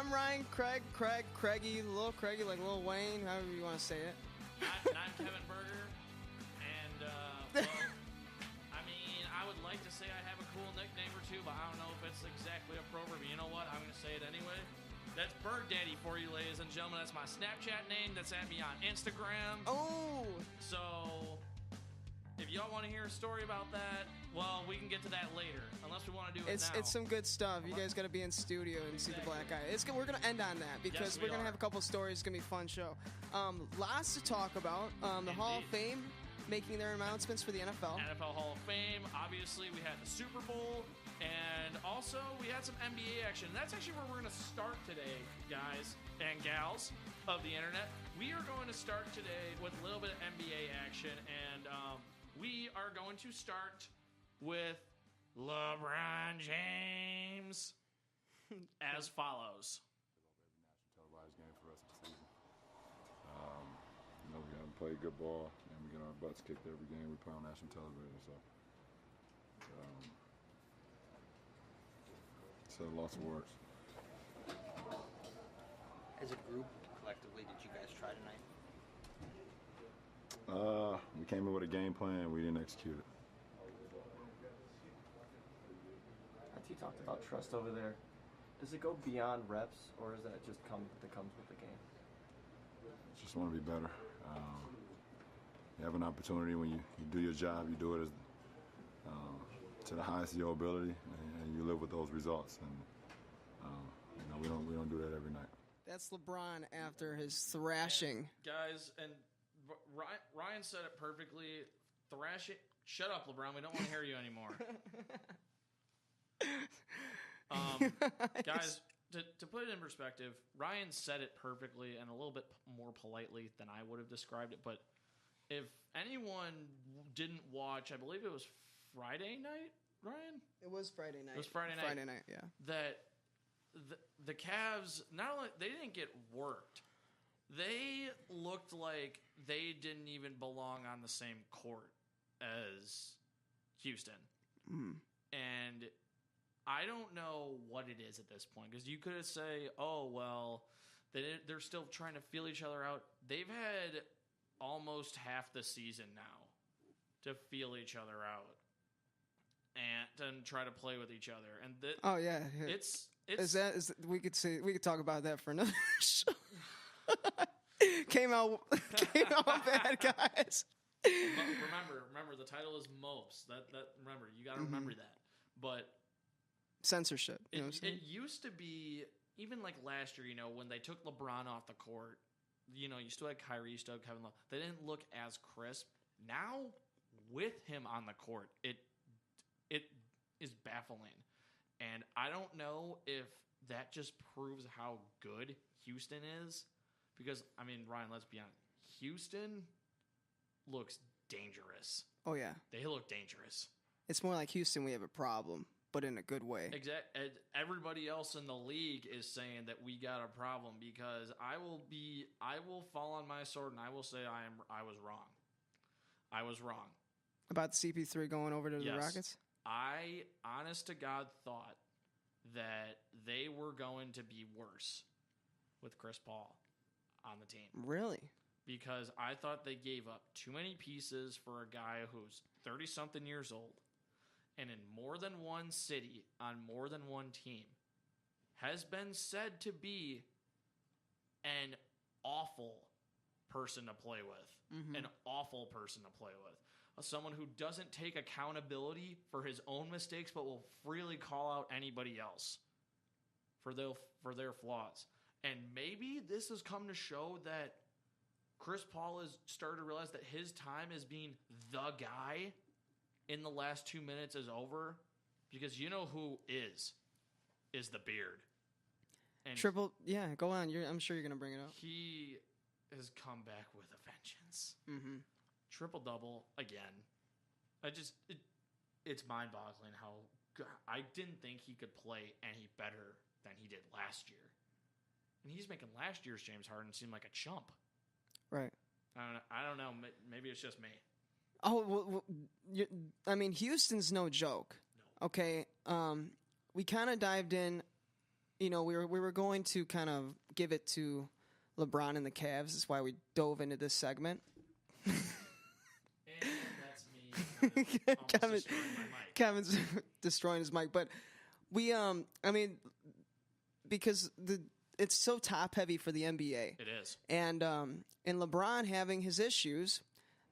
I'm Ryan, Craigie, Lil Craigie, like Lil Wayne, however you want to say it. I'm Kevin Berger, and, well, I mean, I would like to say I have a cool nickname or two, but I don't know if it's exactly appropriate, but you know what? I'm going to say it anyway. That's Bird Daddy for you, ladies and gentlemen. That's my Snapchat name. That's at me on Instagram. Oh! So, if y'all want to hear a story about that, well, we can get to that later, unless we want to do it now. It's some good stuff. You guys got to be in studio and see the black guy. We're going to end on that because we're going to have a couple stories. It's going to be a fun show. Lots to talk about. The Hall of Fame making their announcements for the NFL. NFL Hall of Fame. Obviously, we had the Super Bowl. And also, we had some NBA action. That's actually where we're going to start today, guys and gals of the internet. We are going to start today with a little bit of NBA action. And we are going to start with LeBron James as follows. National televised game for us this season. We got to play good ball, and we get our butts kicked every game we play on national television. So lots of words. As a group, collectively, did you guys try tonight? We came in with a game plan. We didn't execute it. You talked about trust over there. Does it go beyond reps, or is that just comes with the game? Just want to be better. You have an opportunity when you do your job. You do it as to the highest of your ability, and you live with those results. And we don't do that every night. That's LeBron after his thrashing. And guys, and Ryan said it perfectly. Thrashing. Shut up, LeBron. We don't want to hear you anymore. Guys, to put it in perspective, Ryan said it perfectly and a little bit more politely than I would have described it. But if anyone didn't watch, I believe it was Friday night, Ryan? It was Friday night. It was Friday night. Friday night, yeah. That the Cavs, not only they didn't get worked, they looked like they didn't even belong on the same court as Houston. And I don't know what it is at this point, because you could say, oh, well, they're still trying to feel each other out. They've had almost half the season now to feel each other out and try to play with each other. And we could talk about that for another show. came out bad, guys. Remember the title is Mopes. Remember, you got to remember that. But censorship. You know what I'm saying? It used to be, even like last year, when they took LeBron off the court, you still had Kyrie, you still had Kevin Love. They didn't look as crisp. Now, with him on the court, it is baffling. And I don't know if that just proves how good Houston is. Because, I mean, Ryan, let's be honest. Houston looks dangerous. Oh, yeah. They look dangerous. It's more like Houston, we have a problem, but in a good way. Exactly. Everybody else in the league is saying that we got a problem, because I will fall on my sword and I will say I was wrong. I was wrong. About the CP3 going over to the Rockets? I, honest to God, thought that they were going to be worse with Chris Paul on the team. Really? Because I thought they gave up too many pieces for a guy who's 30-something years old, and in more than one city, on more than one team, has been said to be an awful person to play with. An awful person to play with. Someone who doesn't take accountability for his own mistakes, but will freely call out anybody else for their flaws. And maybe this has come to show that Chris Paul has started to realize that his time as being the guy in the last 2 minutes is over, because you know who is the beard. And go on. I'm sure you're going to bring it up. He has come back with a vengeance. Triple-double again. It's mind-boggling how I didn't think he could play any better than he did last year. And he's making last year's James Harden seem like a chump. Right. I don't know. Maybe it's just me. Oh, Houston's no joke. No. Okay. We kind of dived in we were going to kind of give it to LeBron and the Cavs. That's why we dove into this segment. And that's me. Kevin's destroying his mic, but we because it's so top heavy for the NBA. It is. And LeBron having his issues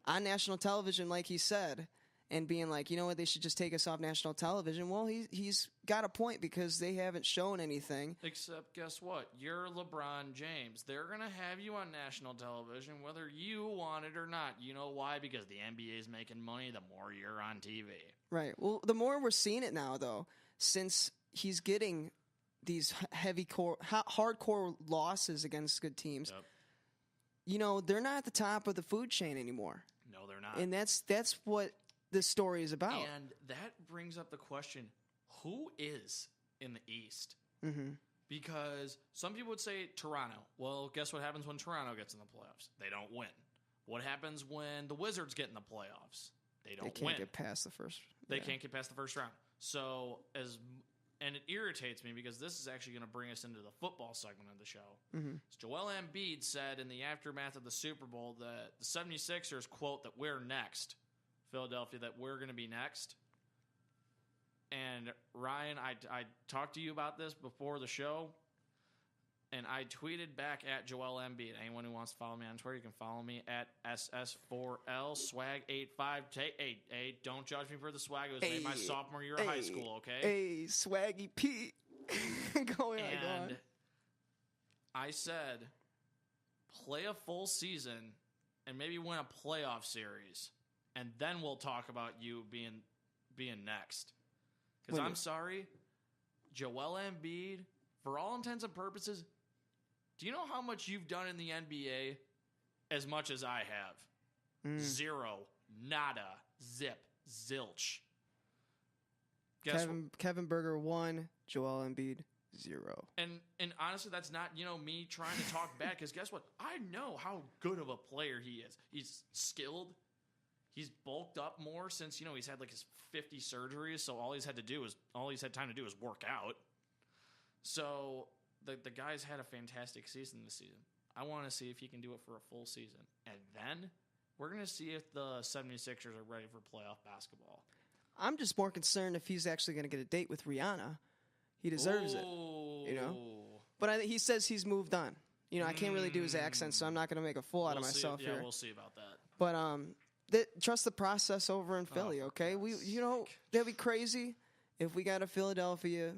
on national television, like he said, and being like, you know what, they should just take us off national television. Well, he's got a point because they haven't shown anything. Except, guess what? You're LeBron James. They're going to have you on national television whether you want it or not. You know why? Because the NBA is making money the more you're on TV. Right. Well, the more we're seeing it now, though, since he's getting these hardcore losses against good teams, Yep. They're not at the top of the food chain anymore. No, they're not. And that's what this story is about. And that brings up the question, who is in the East? Mm-hmm. Because some people would say Toronto. Well, guess what happens when Toronto gets in the playoffs? They don't win. What happens when the Wizards get in the playoffs? They don't win. They can't get past the first. They can't get past the first round. So and it irritates me because this is actually going to bring us into the football segment of the show. Mm-hmm. Joel Embiid said in the aftermath of the Super Bowl that the 76ers, quote, that we're next. Philadelphia, that we're going to be next. And Ryan, I talked to you about this before the show, and I tweeted back at Joel Embiid. Anyone who wants to follow me on Twitter, you can follow me at SS4L Swag85. Hey, don't judge me for the swag. It was made my sophomore year of high school, okay? Hey, Swaggy Pete. Go on. I said, play a full season and maybe win a playoff series, and then we'll talk about you being next. Because I'm sorry, Joel Embiid, for all intents and purposes, do you know how much you've done in the NBA? As much as I have. Zero. Nada. Zip. Zilch. Kevin Berger 1, Joel Embiid 0. And honestly, that's not, me trying to talk bad, because guess what? I know how good of a player he is. He's skilled. He's bulked up more since, he's had like his 50 surgeries, so all he's had time to do is work out. So the guy's had a fantastic season this season. I want to see if he can do it for a full season. And then we're going to see if the 76ers are ready for playoff basketball. I'm just more concerned if he's actually going to get a date with Rihanna. He deserves it, But he says he's moved on. I can't really do his accent, so I'm not going to make a fool out of myself here. Yeah, we'll see about that. But trust the process over in Philly, okay? That'd be crazy if we got a Philadelphia,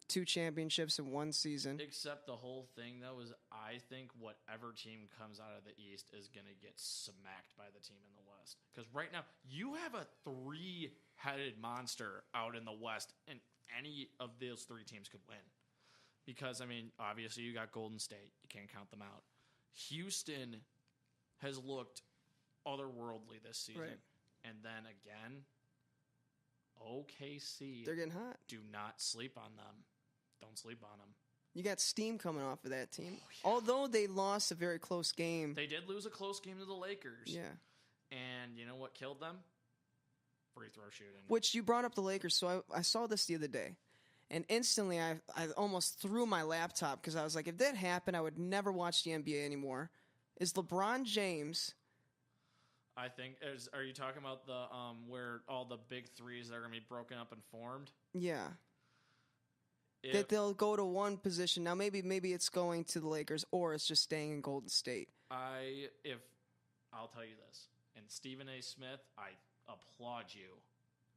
2 championships in one season. Except the whole thing, though, is I think whatever team comes out of the East is going to get smacked by the team in the West. Because right now, you have a 3-headed monster out in the West, and any of those 3 teams could win. Because, obviously you got Golden State. You can't count them out. Houston has looked otherworldly this season. Right. And then again, OKC. They're getting hot. Do not sleep on them. Don't sleep on them. You got steam coming off of that team. Although they lost a very close game. They did lose a close game to the Lakers. Yeah. And you know what killed them? Free throw shooting. Which you brought up the Lakers, so I saw this the other day. And instantly I almost threw my laptop because I was like, if that happened, I would never watch the NBA anymore. Is LeBron James... I think, are you talking about the where all the big threes are going to be broken up and formed? Yeah. That they'll go to one position. Now, maybe it's going to the Lakers or it's just staying in Golden State. I'll tell you this, and Stephen A. Smith, I applaud you.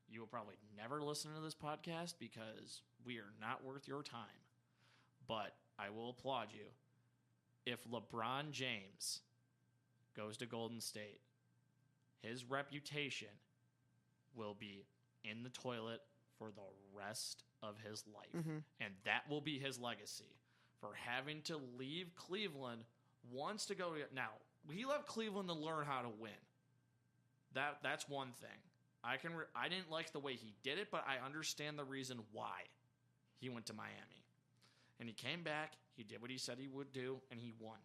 You will probably never listen to this podcast because we are not worth your time. But I will applaud you. If LeBron James goes to Golden State, his reputation will be in the toilet for the rest of his life. Mm-hmm. And that will be his legacy for having to leave Cleveland, wants to go to... Now, he left Cleveland to learn how to win. That's one thing. I didn't like the way he did it, but I understand the reason why he went to Miami. And he came back, he did what he said he would do, and he won.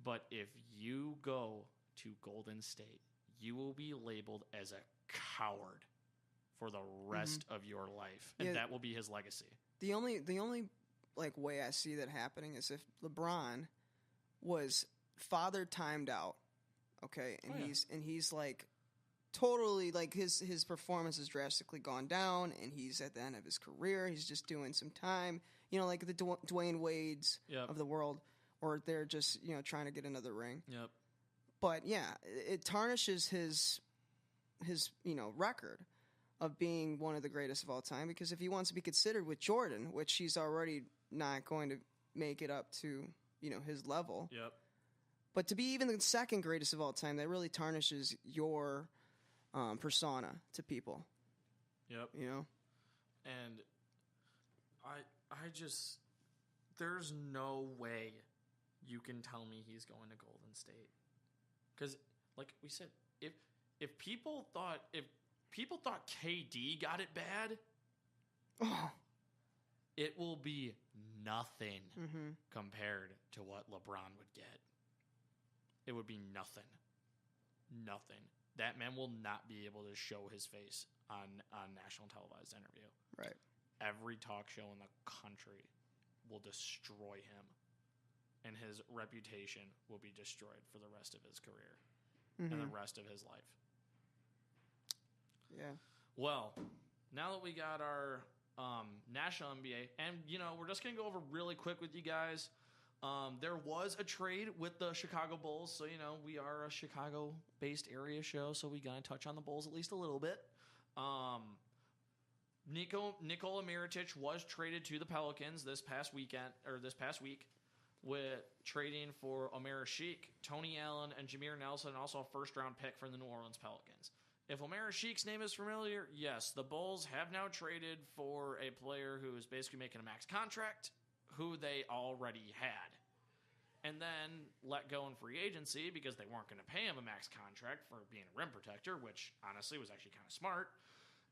But if you go to Golden State, you will be labeled as a coward for the rest of your life. And that will be his legacy. The only like way I see that happening is if LeBron was father timed out, okay, and he's like totally like his performance has drastically gone down, and he's at the end of his career. He's just doing some time, like the Dwayne Wades of the world, or they're just trying to get another ring. Yep. But yeah, it tarnishes his record of being one of the greatest of all time, because if he wants to be considered with Jordan, which he's already not going to make it up to, his level. Yep. But to be even the second greatest of all time, that really tarnishes your persona to people. Yep. And I just, there's no way you can tell me he's going to Golden State. Because, like we said, if people thought KD got it bad, it will be nothing compared to what LeBron would get. It would be nothing. Nothing. That man will not be able to show his face on national televised interview. Right. Every talk show in the country will destroy him, and his reputation will be destroyed for the rest of his career and the rest of his life. Yeah. Well, now that we got our national NBA, and we're just gonna go over really quick with you guys. There was a trade with the Chicago Bulls, so we are a Chicago-based area show, so we gotta touch on the Bulls at least a little bit. Nikola Mirotic was traded to the Pelicans this past week, with trading for Omer Sheik, Tony Allen, and Jameer Nelson, and also a first-round pick from the New Orleans Pelicans. If Omer Sheik's name is familiar, yes, the Bulls have now traded for a player who is basically making a max contract, who they already had, and then let go in free agency because they weren't going to pay him a max contract for being a rim protector, which honestly was actually kind of smart.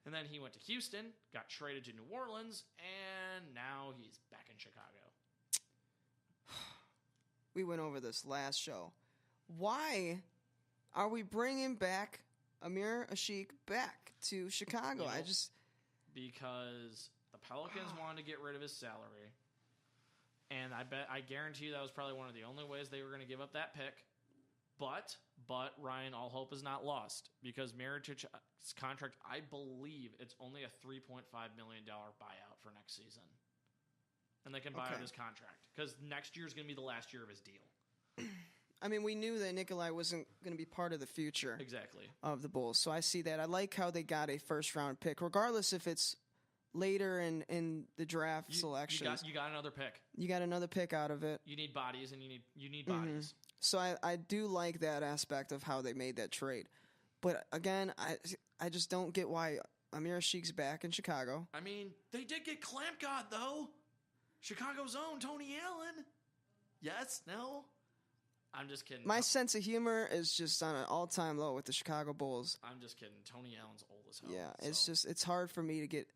And then he went to Houston, got traded to New Orleans, and now he's back in Chicago. We went over this last show. Why are we bringing back Amir Ashik back to Chicago? Because the Pelicans wanted to get rid of his salary, and I guarantee you that was probably one of the only ways they were going to give up that pick. But Ryan, all hope is not lost, because Mirotic's contract, I believe it's only a $3.5 million buyout for next season. And they can buy out his contract, because next year is going to be the last year of his deal. I mean, we knew that Nikolai wasn't going to be part of the future of the Bulls, so I see that. I like how they got a first-round pick, regardless if it's later in the draft selections. You got another pick. You got another pick out of it. You need bodies, and you need bodies. So I do like that aspect of how they made that trade. But again, I just don't get why Amir Sheik's back in Chicago. I mean, they did get Clamp God, though. Chicago's own Tony Allen. Yes? No? I'm just kidding. My sense of humor is just on an all-time low with the Chicago Bulls. I'm just kidding. Tony Allen's old as hell. Yeah, it's hard for me to get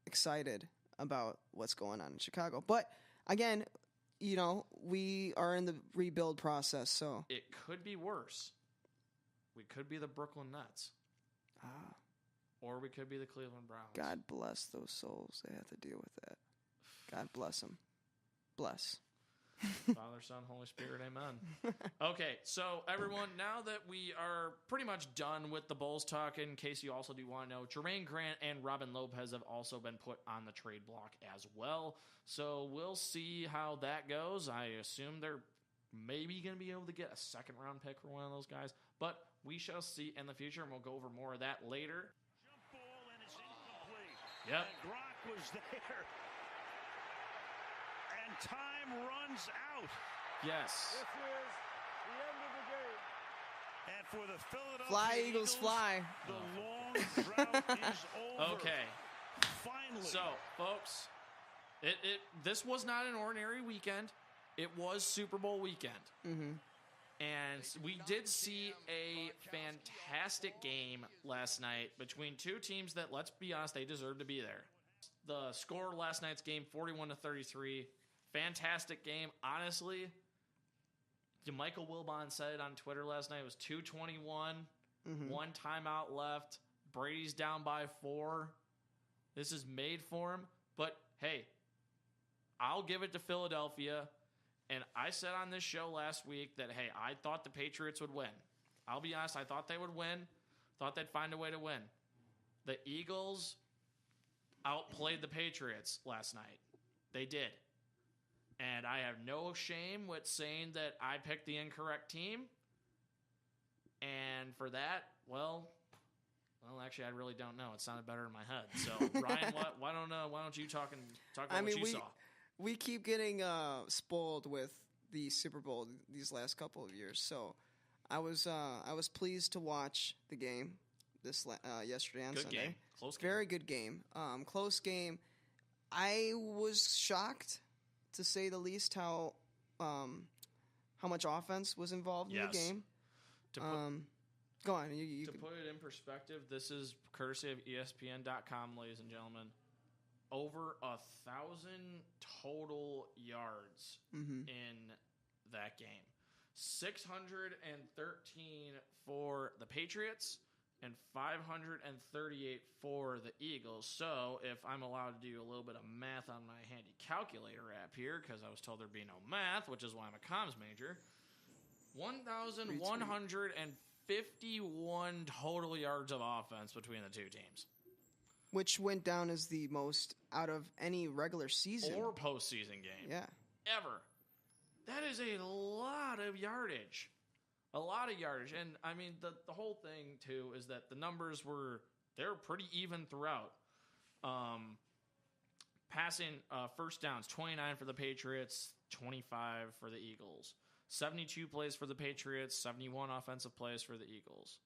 excited about what's going on in Chicago. But again, we are in the rebuild process, so it could be worse. We could be the Brooklyn Nets. Or we could be the Cleveland Browns. God bless those souls. They have to deal with that. God bless them. Bless. Father, Son, Holy Spirit, amen. Okay, so everyone, now that we are pretty much done with the Bulls talk, in case you also do want to know, Jermaine Grant and Robin Lopez have also been put on the trade block as well. So we'll see how that goes. I assume they're maybe going to be able to get a second-round pick for one of those guys, but we shall see in the future, and we'll go over more of that later. Jump ball, and it's incomplete. Yep. And Brock was there. And time runs out. Yes. This is the end of the game. And for the Philadelphia Fly, Eagles, fly. The long drought is over. Okay. Finally. So, folks, this was not an ordinary weekend. It was Super Bowl weekend. Mm-hmm. And we did see a fantastic game last night between two teams that, let's be honest, they deserve to be there. The score last night's game, 41-33. Fantastic game. Honestly, Michael Wilbon said it on Twitter last night. It was 2:21, one timeout left. Brady's down by 4. This is made for him. But, hey, I'll give it to Philadelphia. And I said on this show last week that, hey, I thought the Patriots would win. I'll be honest, I thought they would win. Thought they'd find a way to win. The Eagles outplayed the Patriots last night. They did. And I have no shame with saying that I picked the incorrect team. And for that, well, actually, I really don't know. It sounded better in my head. So, Ryan, why don't you talk about what you saw? We keep getting spoiled with the Super Bowl these last couple of years. So, I was pleased to watch the game yesterday on Sunday. Game. Close game. Very good game. Close game. I was shocked, to say the least, how much offense was involved in the game. Go on. To put it in perspective, this is courtesy of ESPN.com, ladies and gentlemen. Over 1,000 total yards in that game. 613 for the Patriots and 538 for the Eagles. So, if I'm allowed to do a little bit of math on my handy calculator app here, because I was told there'd be no math, which is why I'm a comms major, 1,151 total yards of offense between the two teams. Which went down as the most out of any regular season. Or postseason game. Yeah. Ever. That is a lot of yardage. A lot of yardage. And, I mean, the whole thing, too, is that the numbers they're pretty even throughout. Passing first downs, 29 for the Patriots, 25 for the Eagles. 72 plays for the Patriots, 71 offensive plays for the Eagles.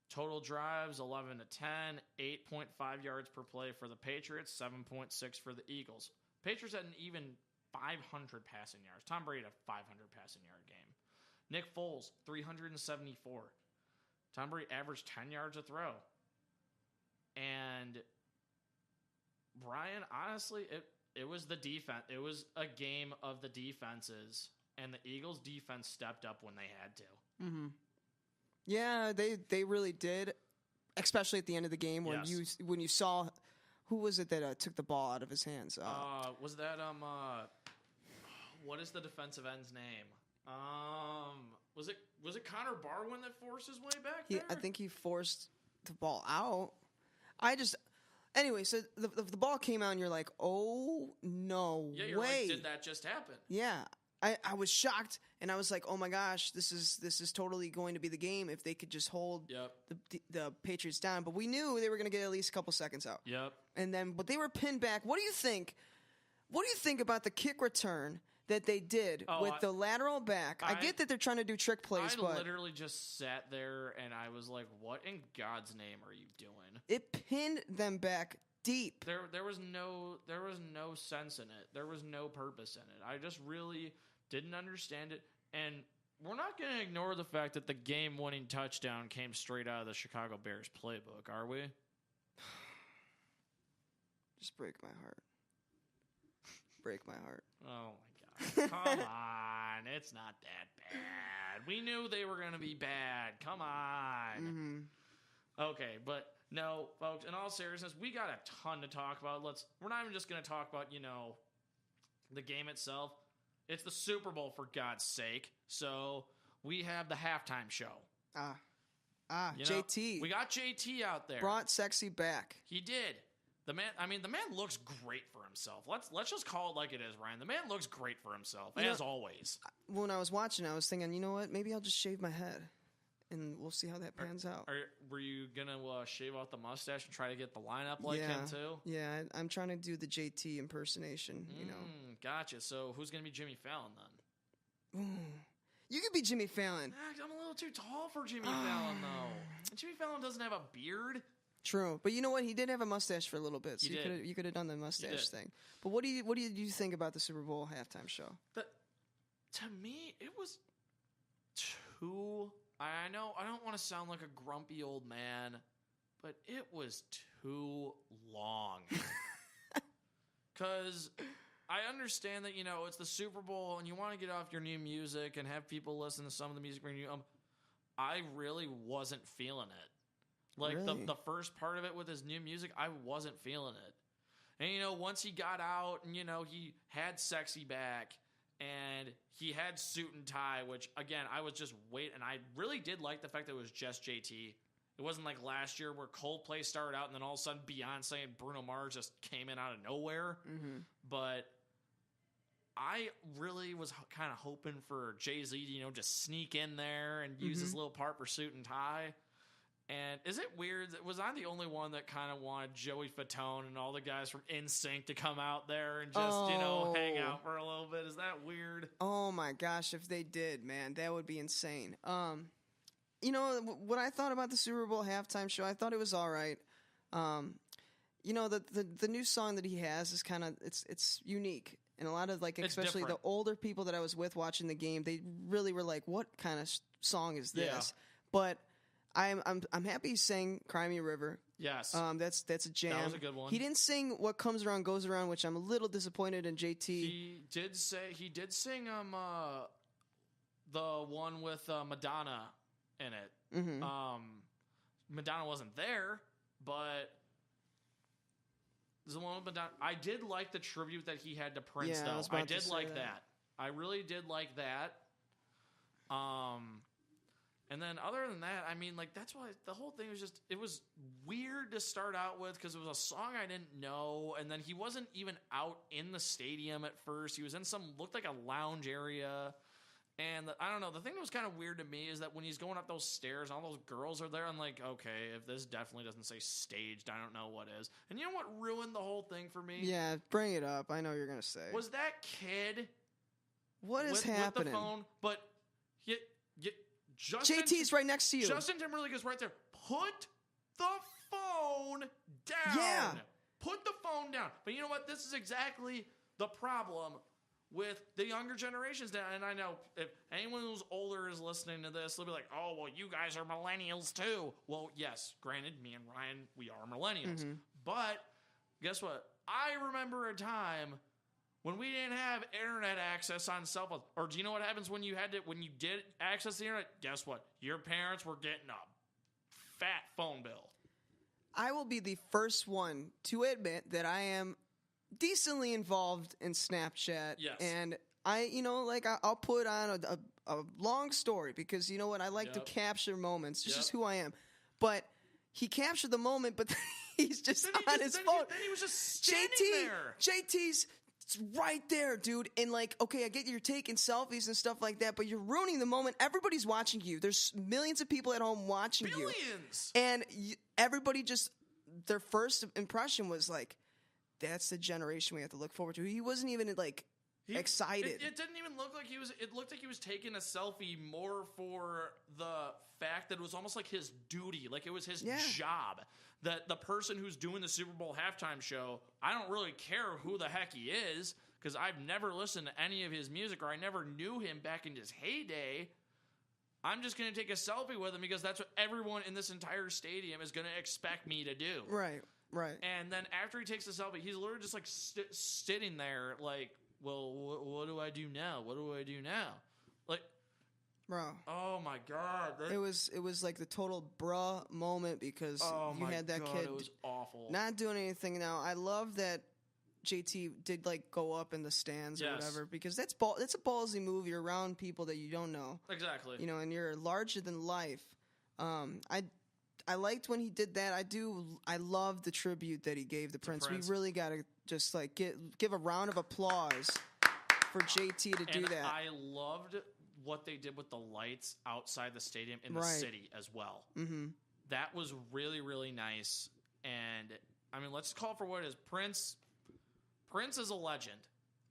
Total drives, 11 to 10, 8.5 yards per play for the Patriots, 7.6 for the Eagles. Patriots had an even 500 passing yards. Tom Brady had a 500 passing yard game. Nick Foles, 374. Tom Brady averaged 10 yards a throw. And Brian, honestly, it was the defense. It was a game of the defenses, and the Eagles' defense stepped up when they had to. Mm-hmm. Yeah, they really did, especially at the end of the game when you saw who was it that took the ball out of his hands. Was that what is the defensive end's name? Was it Connor Barwin that forced his way back there? I think he forced the ball out. Anyway, so the ball came out and you're like, oh no way! Like, did that just happen? Yeah. I was shocked, and I was like, "Oh my gosh, this is totally going to be the game if they could just hold the Patriots down." But we knew they were going to get at least a couple seconds out. Yep. But they were pinned back. What do you think? What do you think about the kick return that they did with the lateral back? I get that they're trying to do trick plays, but literally just sat there and I was like, "What in God's name are you doing?" It pinned them back deep. There was no sense in it. There was no purpose in it. I just really didn't understand it, and we're not going to ignore the fact that the game-winning touchdown came straight out of the Chicago Bears playbook, are we? Just break my heart. Break my heart. Oh, my God. Come on. It's not that bad. We knew they were going to be bad. Come on. Mm-hmm. Okay, but no, folks, in all seriousness, we got a ton to talk about. We're not even just going to talk about, the game itself. It's the Super Bowl, for God's sake. So we have the halftime show. JT. We got JT out there. Brought sexy back. He did. The man looks great for himself. Let's just call it like it is, Ryan. The man looks great for himself, as always. When I was watching, I was thinking, you know what? Maybe I'll just shave my head, and we'll see how that pans out. Were you going to shave out the mustache and try to get the lineup like him, too? Yeah, I'm trying to do the JT impersonation, Gotcha. So who's going to be Jimmy Fallon, then? Ooh. You could be Jimmy Fallon. I'm a little too tall for Jimmy Fallon, though. Jimmy Fallon doesn't have a beard. True, but you know what? He did have a mustache for a little bit, so you could have done the mustache thing. But what do you think about the Super Bowl halftime show? To me, it was too. I know I don't want to sound like a grumpy old man, but it was too long. Because I understand that it's the Super Bowl and you want to get off your new music and have people listen to some of the music. I really wasn't feeling it. Like really? the first part of it with his new music, I wasn't feeling it. And, you know, once he got out and, you know, he had Sexy back and he had Suit and Tie, which, again, I was just waiting. And I really did like the fact that it was just JT. It wasn't like last year where Coldplay started out and then all of a sudden Beyonce and Bruno Mars just came in out of nowhere. Mm-hmm. But I really was kind of hoping for Jay-Z to, you know, just sneak in there and use his little part for Suit and Tie. And is it weird? Was I the only one that kind of wanted Joey Fatone and all the guys from NSYNC to come out there and just, you know, hang out for a little bit? Is that weird? Oh my gosh, if they did, man, that would be insane. You know, what I thought about the Super Bowl halftime show, I thought it was all right. You know, the new song that he has is kind of, it's unique. And a lot of, like, especially different. the older people that I was with watching the game, they really were like, what kind of song is this? Yeah. But I'm happy he sang Cry Me a River. Yes. That's a jam. That was a good one. He didn't sing What Comes Around Goes Around, which I'm a little disappointed in JT. He did sing the one with Madonna in it. Mm-hmm. Madonna wasn't there, but the one with Madonna. I did like the tribute that he had to Prince, Yeah, though. I did say like that. I really did like that. And then other than that, I mean, like, that's why the whole thing was just, it was weird to start out with because it was a song I didn't know. And then he wasn't even out in the stadium at first. He was in looked like a lounge area. And I don't know, the thing that was kind of weird to me is that when he's going up those stairs, all those girls are there. I'm like, okay, if this definitely doesn't say staged, I don't know what is. And you know what ruined the whole thing for me? Yeah, bring it up. I know you're going to say. Was that kid What is happening? with the phone, but JT's right next to you. Justin Timberlake is right there. Put the phone down. Yeah. Put the phone down. But you know what? This is exactly the problem with the younger generations now. And I know if anyone who's older is listening to this, they'll be like, oh, well, you guys are millennials too. Well, yes, granted, me and Ryan, we are millennials. Mm-hmm. But guess what? I remember a time when we didn't have internet access on cell phones. Or do you know what happens when you did access the internet? Guess what? Your parents were getting a fat phone bill. I will be the first one to admit that I am decently involved in Snapchat. Yes. And I'll put on a long story because you know what? I like to capture moments. It's just who I am. But he captured the moment, but he's just on his phone. Then he was just standing there. JT's right there, dude. And like, okay, I get you're taking selfies and stuff like that, but you're ruining the moment. Everybody's watching you. There's millions of people at home watching you. Billions. And everybody just, their first impression was like, that's the generation we have to look forward to. He wasn't even like excited. It didn't even look like he was. It looked like he was taking a selfie more for the fact that it was almost like his duty, like it was his job. That the person who's doing the Super Bowl halftime show, I don't really care who the heck he is because I've never listened to any of his music or I never knew him back in his heyday. I'm just going to take a selfie with him because that's what everyone in this entire stadium is going to expect me to do. Right. And then after he takes the selfie, he's literally just like sitting there like, well, what do I do now? What do I do now? Like, bro. Oh my God. It was like the total bruh moment because you had that kid. It was awful. Not doing anything now. I love that JT did like go up in the stands or whatever because that's a ballsy move. You're around people that you don't know. Exactly. You know, and you're larger than life. I liked when he did that. I love the tribute that he gave the Prince. We really got to just like give a round of applause for JT to do that. I loved what they did with the lights outside the stadium in the city as well. Mm-hmm. That was really, really nice. And I mean, let's call it for what it is. Prince is a legend.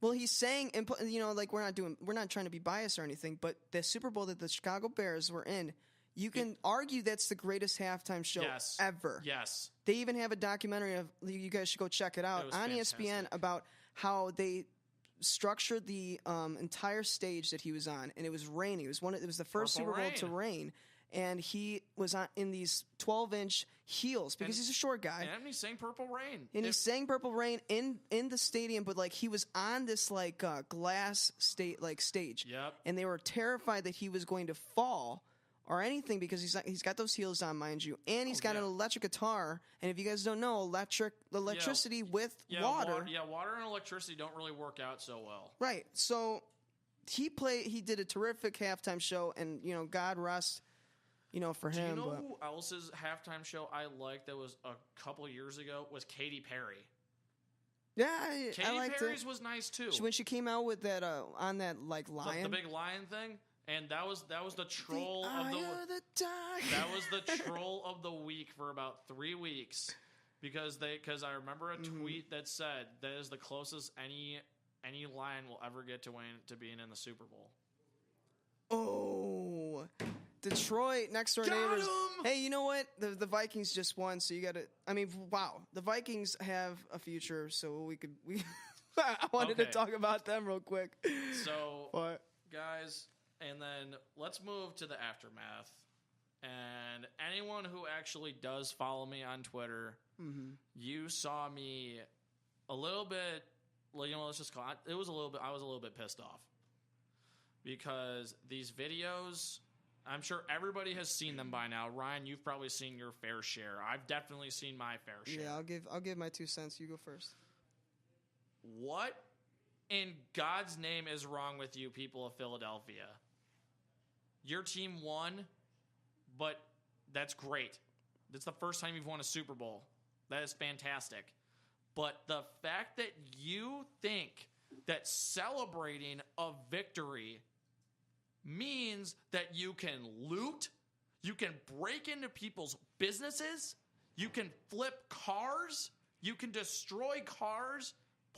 Well, he's saying, you know, like we're not trying to be biased or anything, but the Super Bowl that the Chicago Bears were in, you can argue that's the greatest halftime show ever. Yes. They even have a documentary of, you guys should go check it out, on ESPN about how they structured the entire stage that he was on, and it was raining. It was the first Super Bowl to rain, and he was in these 12-inch heels because he's a short guy. And he sang Purple Rain. And he sang Purple Rain in the stadium, but like he was on this like glass stage. Yep. And they were terrified that he was going to fall or anything because he's got those heels on, mind you, and he's got an electric guitar. And if you guys don't know, electricity with water. Water and electricity don't really work out so well. Right. So he did a terrific halftime show, and God rest, for him. Do you know who else's halftime show I liked that was a couple years ago was Katy Perry. Yeah, Katy liked Perry's it. was nice too. When she came out with that on that like lion, the big lion thing, and that was the troll the of the tiger. that was the troll of the week for about 3 weeks because I remember a tweet that said that is the closest any lion will ever get to being in the Super Bowl. Oh, Detroit, next door neighbors. Hey, you know what? The Vikings just won, so you got to. I mean, wow, the Vikings have a future, so we. I wanted to talk about them real quick. So, guys, and then let's move to the aftermath. And anyone who actually does follow me on Twitter, you saw me a little bit. Well, let's just call it. It was a little bit. I was a little bit pissed off because these videos. I'm sure everybody has seen them by now. Ryan, you've probably seen your fair share. I've definitely seen my fair share. Yeah, I'll give my 2 cents. You go first. What in God's name is wrong with you people of Philadelphia? Your team won, but that's great. That's the first time you've won a Super Bowl. That is fantastic. But the fact that you think that celebrating a victory means that you can loot, you can break into people's businesses, you can flip cars, you can destroy cars,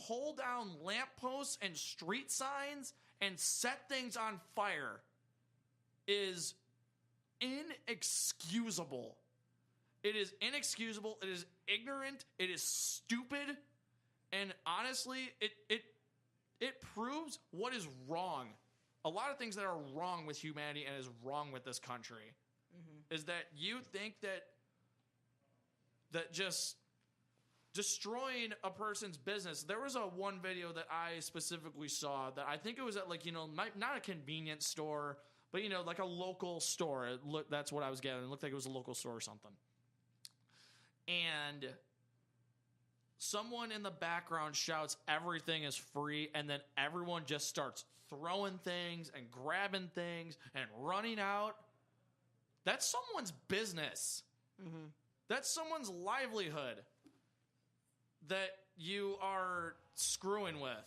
pull down lampposts and street signs, and set things on fire is inexcusable. It is inexcusable. It is ignorant. It is stupid. And honestly, it proves what is wrong. A lot of things that are wrong with humanity and is wrong with this country is that you think that just destroying a person's business. There was one video that I specifically saw that I think it was at not a convenience store, but like a local store. That's what I was getting. It looked like it was a local store or something. And someone in the background shouts, "Everything is free," and then everyone just starts throwing things and grabbing things and running out. That's someone's business. That's someone's livelihood that you are screwing with.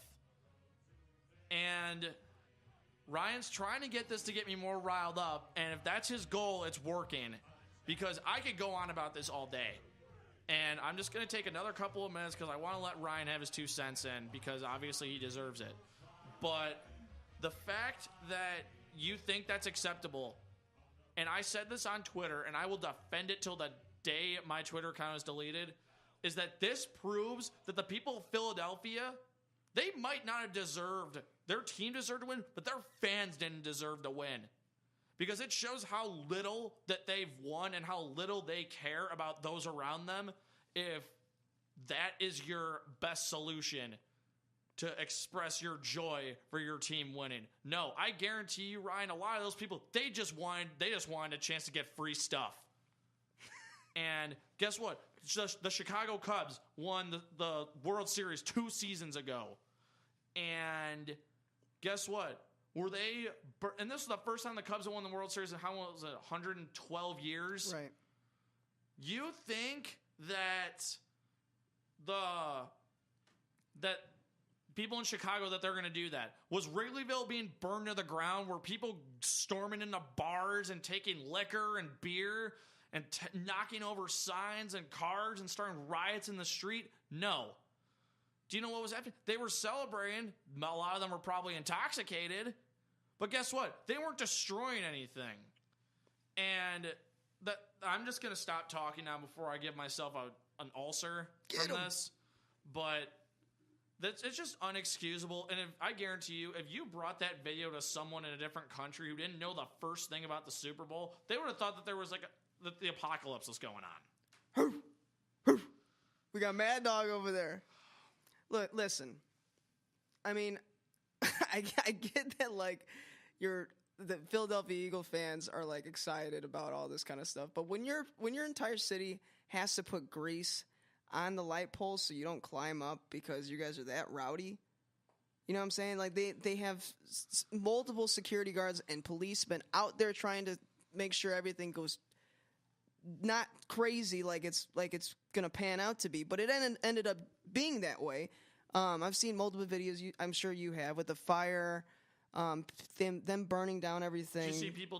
And Ryan's trying to get this to get me more riled up, and if that's his goal, it's working. Because I could go on about this all day. And I'm just going to take another couple of minutes because I want to let Ryan have his 2 cents in because obviously he deserves it. But the fact that you think that's acceptable, and I said this on Twitter, and I will defend it till the day my Twitter account is deleted, is that this proves that the people of Philadelphia, they might not have deserved, their team deserved to win, but their fans didn't deserve to win. Because it shows how little that they've won and how little they care about those around them if that is your best solution to express your joy for your team winning. No, I guarantee you, Ryan, a lot of those people, they just wanted a chance to get free stuff. And guess what? The Chicago Cubs won the World Series 2 seasons ago. And guess what? And this was the first time the Cubs have won the World Series in, how long was it, 112 years? Right. You think that that people in Chicago, that they're going to do that? Was Wrigleyville being burned to the ground? Were people storming into bars and taking liquor and beer and knocking over signs and cars and starting riots in the street? No. Do you know what was happening? They were celebrating. A lot of them were probably intoxicated. But guess what? They weren't destroying anything. And I'm just going to stop talking now before I give myself an ulcer from this. But it's just unexcusable. And I guarantee you, if you brought that video to someone in a different country who didn't know the first thing about the Super Bowl, they would have thought that there was that the apocalypse was going on. We got Mad Dog over there. Look, listen. I mean, I get that, like, you're the Philadelphia Eagle fans are like excited about all this kind of stuff. But when your entire city has to put grease on the light poles so you don't climb up because you guys are that rowdy, you know what I'm saying? Like they have multiple security guards and policemen out there trying to make sure everything goes not crazy like it's gonna pan out to be, but it ended up being that way. I've seen multiple videos. I'm sure you have, with the fire, them burning down everything. Did you see people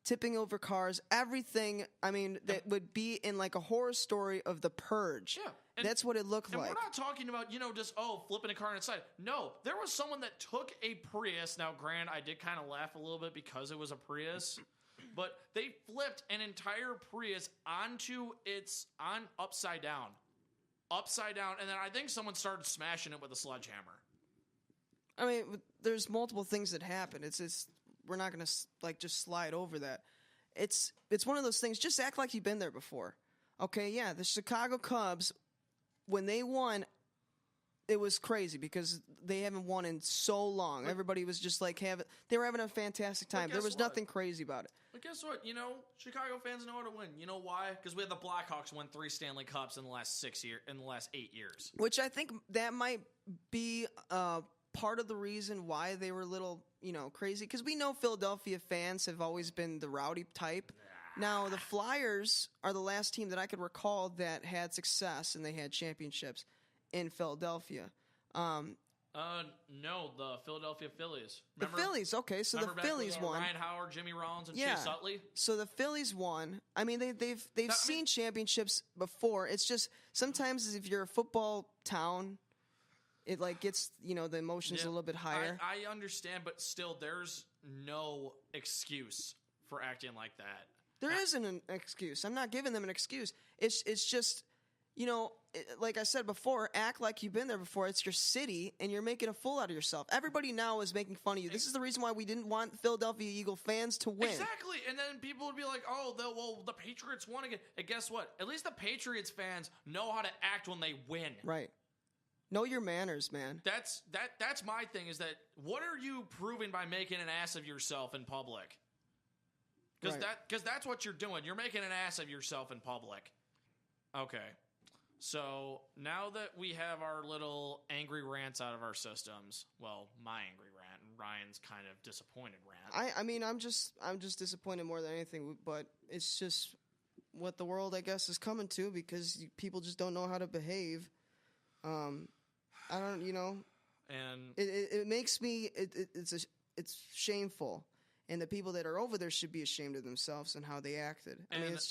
tipping over cars, everything. I mean, that would be in like a horror story of The Purge. Yeah. That's what it looked like. And we're not talking about, just, flipping a car on its side. No, there was someone that took a Prius. Now, granted, I did kind of laugh a little bit because it was a Prius. But they flipped an entire Prius upside down. Upside down. And then I think someone started smashing it with a sledgehammer. I mean, there's multiple things that happen. We're not going to just slide over that. It's one of those things. Just act like you've been there before. Okay, yeah, the Chicago Cubs, when they won, it was crazy because they haven't won in so long. Everybody was just like they were having a fantastic time. There was nothing crazy about it. But guess what? Chicago fans know how to win. You know why? Because we had the Blackhawks win 3 Stanley Cups in the last 8 years. Which I think that might be part of the reason why they were a little, crazy. Because we know Philadelphia fans have always been the rowdy type. Now, the Flyers are the last team that I could recall that had success and they had championships in Philadelphia. No, the Philadelphia Phillies. Remember, the Phillies, okay. So the Phillies won. Ryan Howard, Jimmy Rollins, and Chase Utley. So the Phillies won. I mean, they've seen championships before. It's just sometimes if you're a football town, it like gets the emotions a little bit higher. I understand, but still, there's no excuse for acting like that. There isn't an excuse. I'm not giving them an excuse. It's just, like I said before, act like you've been there before. It's your city, and you're making a fool out of yourself. Everybody now is making fun of you. This is the reason why we didn't want Philadelphia Eagle fans to win. Exactly. And then people would be like, the Patriots won again. And guess what? At least the Patriots fans know how to act when they win. Right. Know your manners, man. That's my thing, is that what are you proving by making an ass of yourself in public? Because that's what you're doing. You're making an ass of yourself in public. Okay. So now that we have our little angry rants out of our systems, well, my angry rant, and Ryan's kind of disappointed rant. I mean, I'm just disappointed more than anything, but it's just what the world, I guess, is coming to because people just don't know how to behave. I don't, and it makes me it's shameful. And the people that are over there should be ashamed of themselves and how they acted. I mean, that's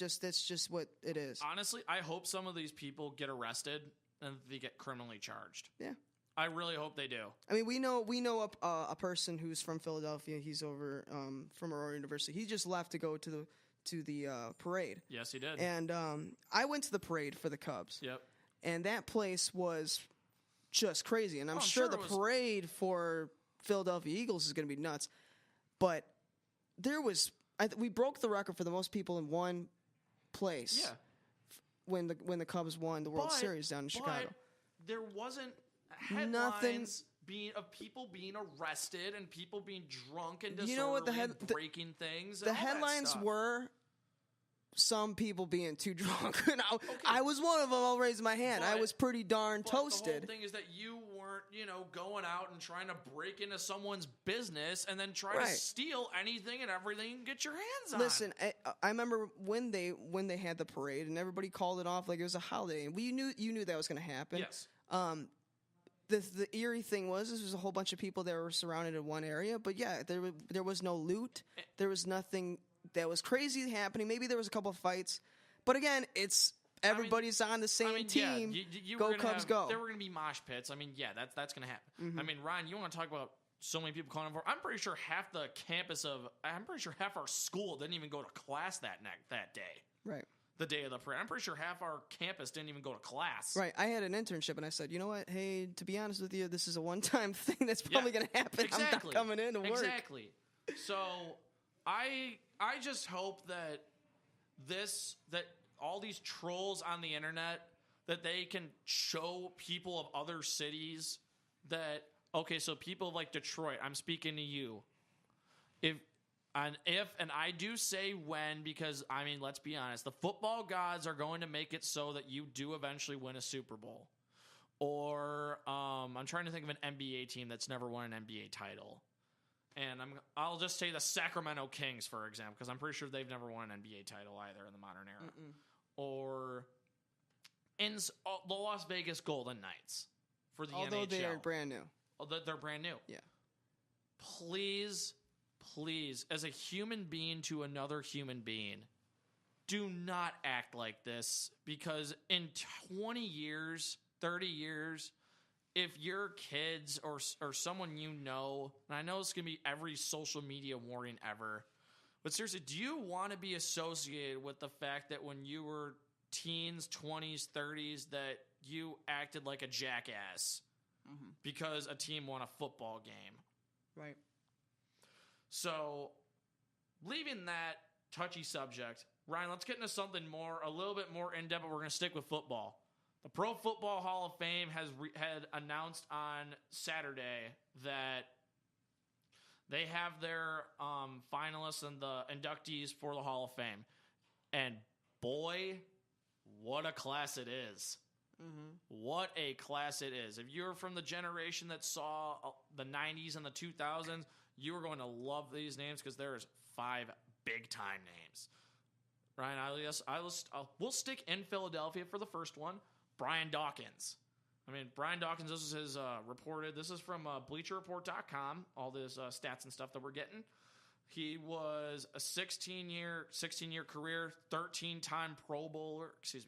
just what it is. Honestly, I hope some of these people get arrested and they get criminally charged. Yeah. I really hope they do. I mean, we know a person who's from Philadelphia. He's over from Aurora University. He just left to go to the parade. Yes, he did. And I went to the parade for the Cubs. Yep. And that place was just crazy. And I'm sure the parade for Philadelphia Eagles is going to be nuts. But we broke the record for the most people in one place. Yeah. When the Cubs won the World Series down in Chicago. There wasn't headlines of people being arrested and people being drunk and disorderly and breaking things. The headlines were some people being too drunk. I was one of them. I'll raise my hand. I was pretty darn toasted. The whole thing is that you weren't, going out and trying to break into someone's business and then try to steal anything and everything and get your hands on. Listen, I remember when they had the parade and everybody called it off like it was a holiday, and you knew that was going to happen. Yes. The eerie thing was a whole bunch of people that were surrounded in one area, but yeah, there was no loot. There was nothing that was crazy happening. Maybe there was a couple of fights, but again, everybody's on the same team. You go Cubs, go! There were going to be mosh pits. I mean, yeah, that's going to happen. Mm-hmm. I mean, Ryan, you want to talk about so many people calling for? I'm pretty sure half our school didn't even go to class that day. Right. The day of the parade. I'm pretty sure half our campus didn't even go to class. Right. I had an internship, and I said, you know what? Hey, to be honest with you, this is a one-time thing that's probably going to happen. Exactly. I'm not coming in to work. Exactly. So I just hope that all these trolls on the internet, that they can show people of other cities that, okay, so people like Detroit, I'm speaking to you. If and I do say when, because, I mean, let's be honest, the football gods are going to make it so that you do eventually win a Super Bowl. Or I'm trying to think of an NBA team that's never won an NBA title. And I'll just say the Sacramento Kings, for example, because I'm pretty sure they've never won an NBA title either in the modern era. Or in the Las Vegas Golden Knights for the NHL. Although they are brand new. They're brand new. Yeah. Please, as a human being to another human being, do not act like this, because in 20 years, 30 years, if your kids or someone you know, and I know it's going to be every social media warning ever, but seriously, do you want to be associated with the fact that when you were teens, 20s, 30s, that you acted like a jackass because a team won a football game? Right. So, leaving that touchy subject, Ryan, let's get into something a little bit more in-depth, but we're going to stick with football. The Pro Football Hall of Fame had announced on Saturday that they have their finalists and the inductees for the Hall of Fame. And boy, what a class it is. What a class it is. If you're from the generation that saw the 90s and the 2000s, you are going to love these names, because there's 5 big-time names. Ryan, we'll stick in Philadelphia for the first one. Brian Dawkins. I mean, Brian Dawkins, this is his reported. This is from BleacherReport.com, all this stats and stuff that we're getting. He was a 16-year career, 9-time Pro Bowler. He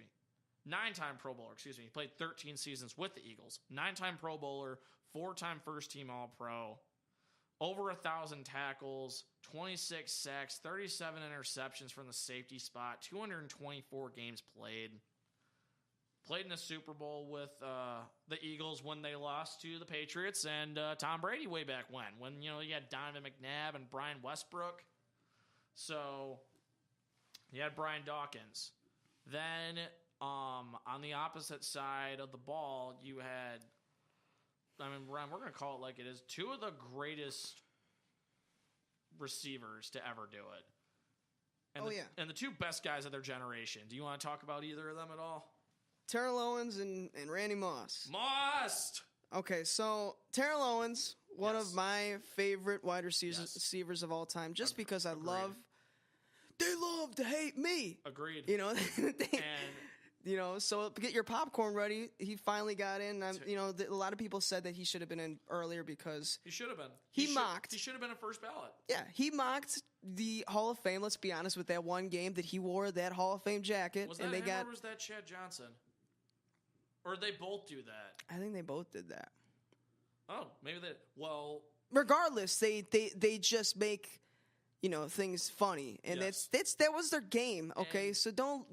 played 13 seasons with the Eagles. 9-time Pro Bowler, 4-time first-team All-Pro, over 1,000 tackles, 26 sacks, 37 interceptions from the safety spot, 224 games played. Played in a Super Bowl with the Eagles when they lost to the Patriots and Tom Brady way back when you had Donovan McNabb and Brian Westbrook. So you had Brian Dawkins. Then on the opposite side of the ball, you had, Ryan, we're going to call it like it is, 2 of the greatest receivers to ever do it. And and the 2 best guys of their generation. Do you want to talk about either of them at all? Terrell Owens and Randy Moss. Okay, so Terrell Owens, one of my favorite wide receivers of all time, just because they love to hate me. Agreed. So get your popcorn ready. He finally got in. A lot of people said that he should have been in earlier because he should have been. He should have been a first ballot. Yeah, he mocked the Hall of Fame. Let's be honest, with that one game that he wore that Hall of Fame jacket, was that him or was that Chad Johnson? Or they both do that? I think they both did that. Oh, maybe they. Well, regardless, they just make things funny, and that was their game. Okay, so don't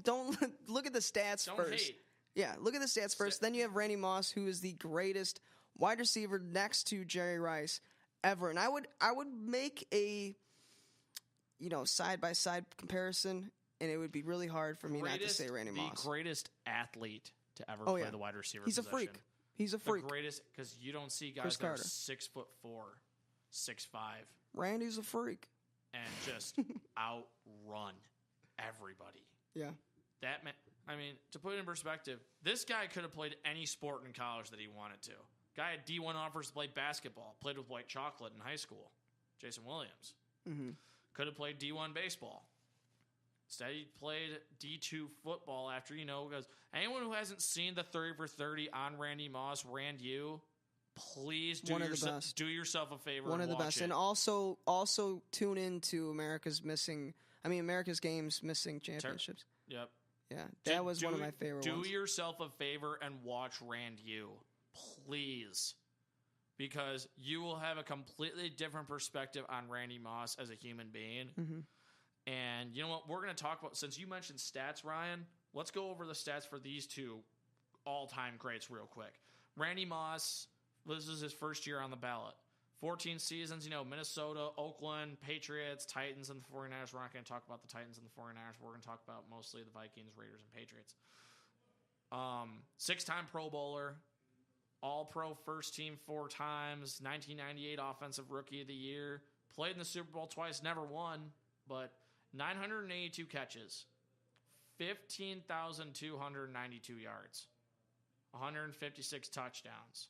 look at the stats first. Hate. Yeah, look at the stats first. Then you have Randy Moss, who is the greatest wide receiver next to Jerry Rice ever, and I would make a side by side comparison, and it would be really hard for me not to say Randy Moss, the greatest athlete to ever play the wide receiver position. He's a freak. The greatest, because you don't see guys that are 6'4", 6'5". Randy's a freak. And just outrun everybody. Yeah. That man, to put it in perspective, this guy could have played any sport in college that he wanted to. Guy had D1 offers to play basketball. Played with White Chocolate in high school. Jason Williams. Could have played D1 baseball. Instead, he played D2 football after, because anyone who hasn't seen the 30 for 30 on Randy Moss, please do yourself a favor. One of the watch best. it. And also tune into America's Games Missing Championships. Yep. Yeah, that was one of my favorite ones. Do yourself a favor and watch Randy, please. Because you will have a completely different perspective on Randy Moss as a human being. And you know what? We're going to talk about, since you mentioned stats, Ryan, let's go over the stats for these 2 all-time greats real quick. Randy Moss, this is his first year on the ballot. 14 seasons, Minnesota, Oakland, Patriots, Titans, and the 49ers. We're not going to talk about the Titans and the 49ers. We're going to talk about mostly the Vikings, Raiders, and Patriots. 6-time Pro Bowler, All-Pro first team 4 times, 1998 Offensive Rookie of the Year, played in the Super Bowl twice, never won, but 982 catches, 15,292 yards, 156 touchdowns,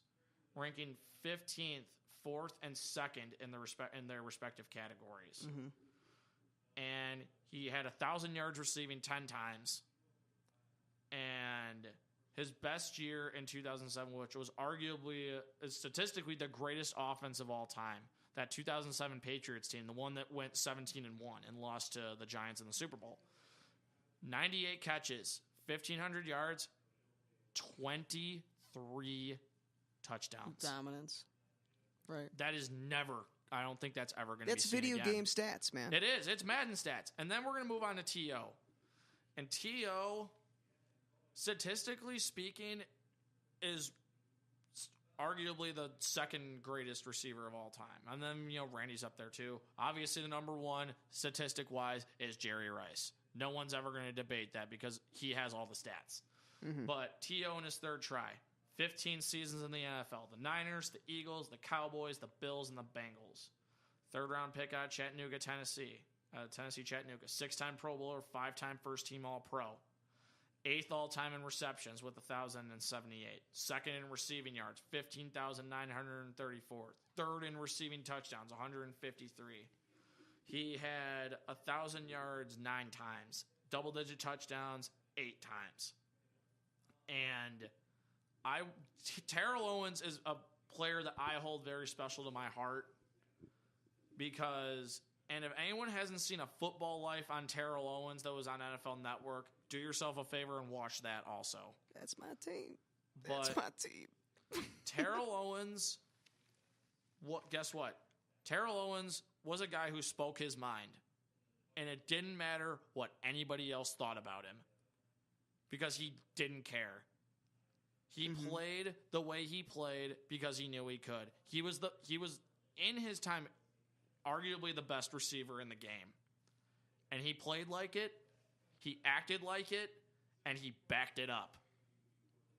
ranking 15th, 4th, and 2nd in their respective categories. Mm-hmm. And he had 1,000 yards receiving 10 times. And his best year in 2007, which was arguably, statistically, the greatest offense of all time, that 2007 Patriots team, the one that went 17-1 and lost to the Giants in the Super Bowl. 98 catches, 1,500 yards, 23 touchdowns. Dominance. Right. That is never, I don't think that's ever going to be seen video again. game stats, man. It is. It's Madden stats. And then we're going to move on to T.O. And T.O., statistically speaking, is arguably the second greatest receiver of all time. And then, Randy's up there too. Obviously, the number one, statistic-wise, is Jerry Rice. No one's ever going to debate that because he has all the stats. Mm-hmm. But T.O. in his third try, 15 seasons in the NFL. The Niners, the Eagles, the Cowboys, the Bills, and the Bengals. Third-round pick out of Chattanooga, Tennessee. Chattanooga. 6-time Pro Bowler, 5-time first-team All-Pro. 8th all-time in receptions with 1,078. Second in receiving yards, 15,934. Third in receiving touchdowns, 153. He had 1,000 yards 9 times. Double-digit touchdowns 8 times. And Terrell Owens is a player that I hold very special to my heart because, and if anyone hasn't seen A Football Life on Terrell Owens that was on NFL Network, do yourself a favor and watch that also. That's my team. But Terrell Owens, guess what? Terrell Owens was a guy who spoke his mind, and it didn't matter what anybody else thought about him because he didn't care. He played the way he played because he knew he could. He was in his time arguably the best receiver in the game. And he played like it, he acted like it, and he backed it up.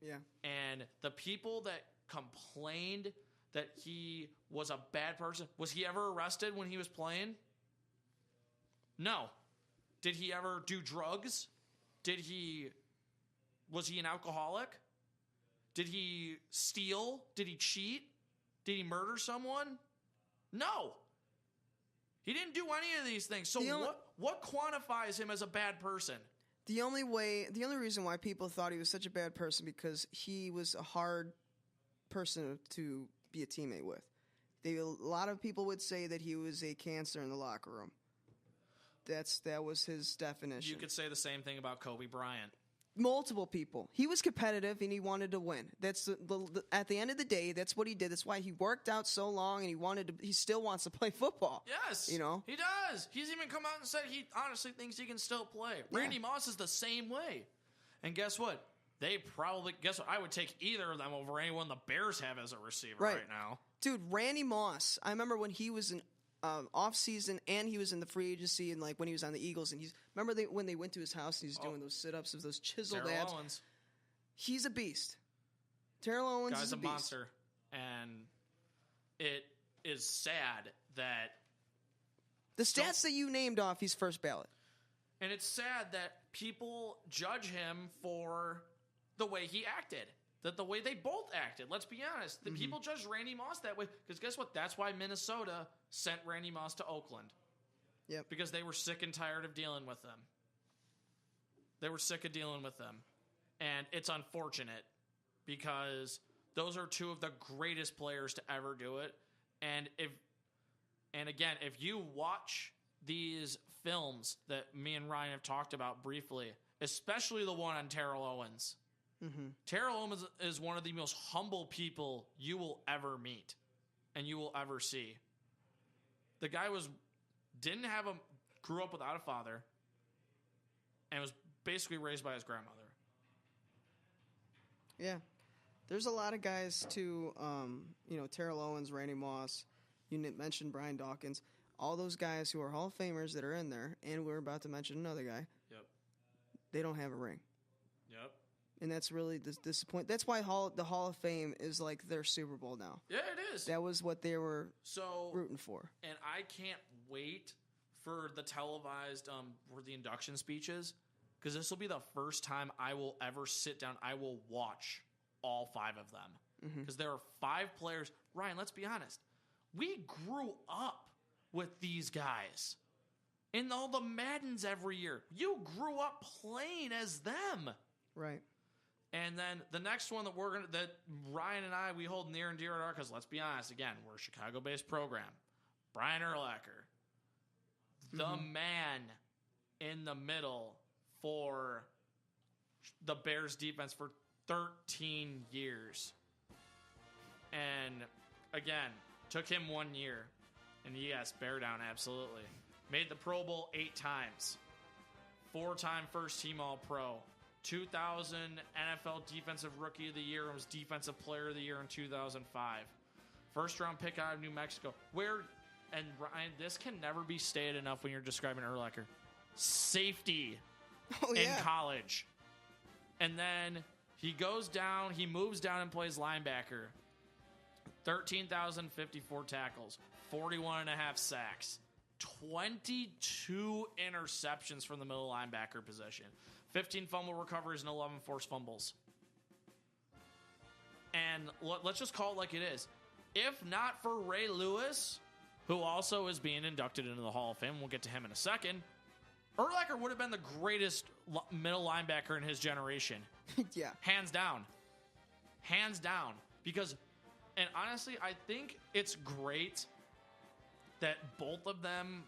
Yeah. And the people that complained that he was a bad person, was he ever arrested when he was playing? No. Did he ever do drugs? Was he an alcoholic? Did he steal? Did he cheat? Did he murder someone? No. He didn't do any of these things. So what quantifies him as a bad person? The only reason why people thought he was such a bad person because he was a hard person to be a teammate with. A lot of people would say that he was a cancer in the locker room. That was his definition. You could say the same thing about Kobe Bryant. Multiple people. He was competitive and he wanted to win. That's at the end of the day, that's what he did. That's why he worked out so long and he still wants to play football. Yes. He does. He's even come out and said he honestly thinks he can still play. Yeah. Randy Moss is the same way. And guess what? I would take either of them over anyone the Bears have as a receiver right now. Dude, Randy Moss, I remember when he was in off season and he was in the free agency and like when he was on the Eagles and when they went to his house and he's doing those sit-ups of those chiseled abs. Owens. He's a beast. Terrell Owens is a beast. Monster. And it is sad that the stats that you named off, he's first ballot. And it's sad that people judge him for the way he acted. That the way they both acted. Let's be honest. The people judged Randy Moss that way. Because guess what? That's why Minnesota sent Randy Moss to Oakland. Yep. Because they were sick and tired of dealing with them. And it's unfortunate. Because those are two of the greatest players to ever do it. And again, if you watch these films that me and Ryan have talked about briefly, especially the one on Terrell Owens. Terrell Owens is one of the most humble people you will ever meet and you will ever see. The guy grew up without a father and was basically raised by his grandmother. Yeah. There's a lot of guys too, Terrell Owens, Randy Moss, you mentioned Brian Dawkins, all those guys who are Hall of Famers that are in there, and we're about to mention another guy. Yep. They don't have a ring. Yep. and that's really disappointing. That's why the Hall of Fame is like their Super Bowl now. Yeah, it is. That was what they were so rooting for. And I can't wait for the televised for the induction speeches, because this will be the first time I will ever sit down. I will watch all 5 of them, because there are 5 players. Ryan, let's be honest. We grew up with these guys in all the Maddens every year. You grew up playing as them. Right. And then the next one that Ryan and we hold near and dear to our, because let's be honest, again, we're a Chicago-based program. Brian Urlacher, the man in the middle for the Bears defense for 13 years. And again, took him 1 year. And yes, bear down, absolutely. Made the Pro Bowl 8 times. 4-time first team All-Pro. 2000 NFL Defensive Rookie of the Year, and was Defensive Player of the Year in 2005. First round pick out of New Mexico. And Ryan, this can never be stated enough when you're describing Urlacher. Safety in college. And then he moves down and plays linebacker. 13,054 tackles, 41 and a half sacks, 22 interceptions from the middle linebacker position, 15 fumble recoveries, and 11 forced fumbles. And let's just call it like it is. If not for Ray Lewis, who also is being inducted into the Hall of Fame, we'll get to him in a second, Urlacher would have been the greatest middle linebacker in his generation. Yeah. Hands down. Hands down. Because, and honestly, I think it's great that both of them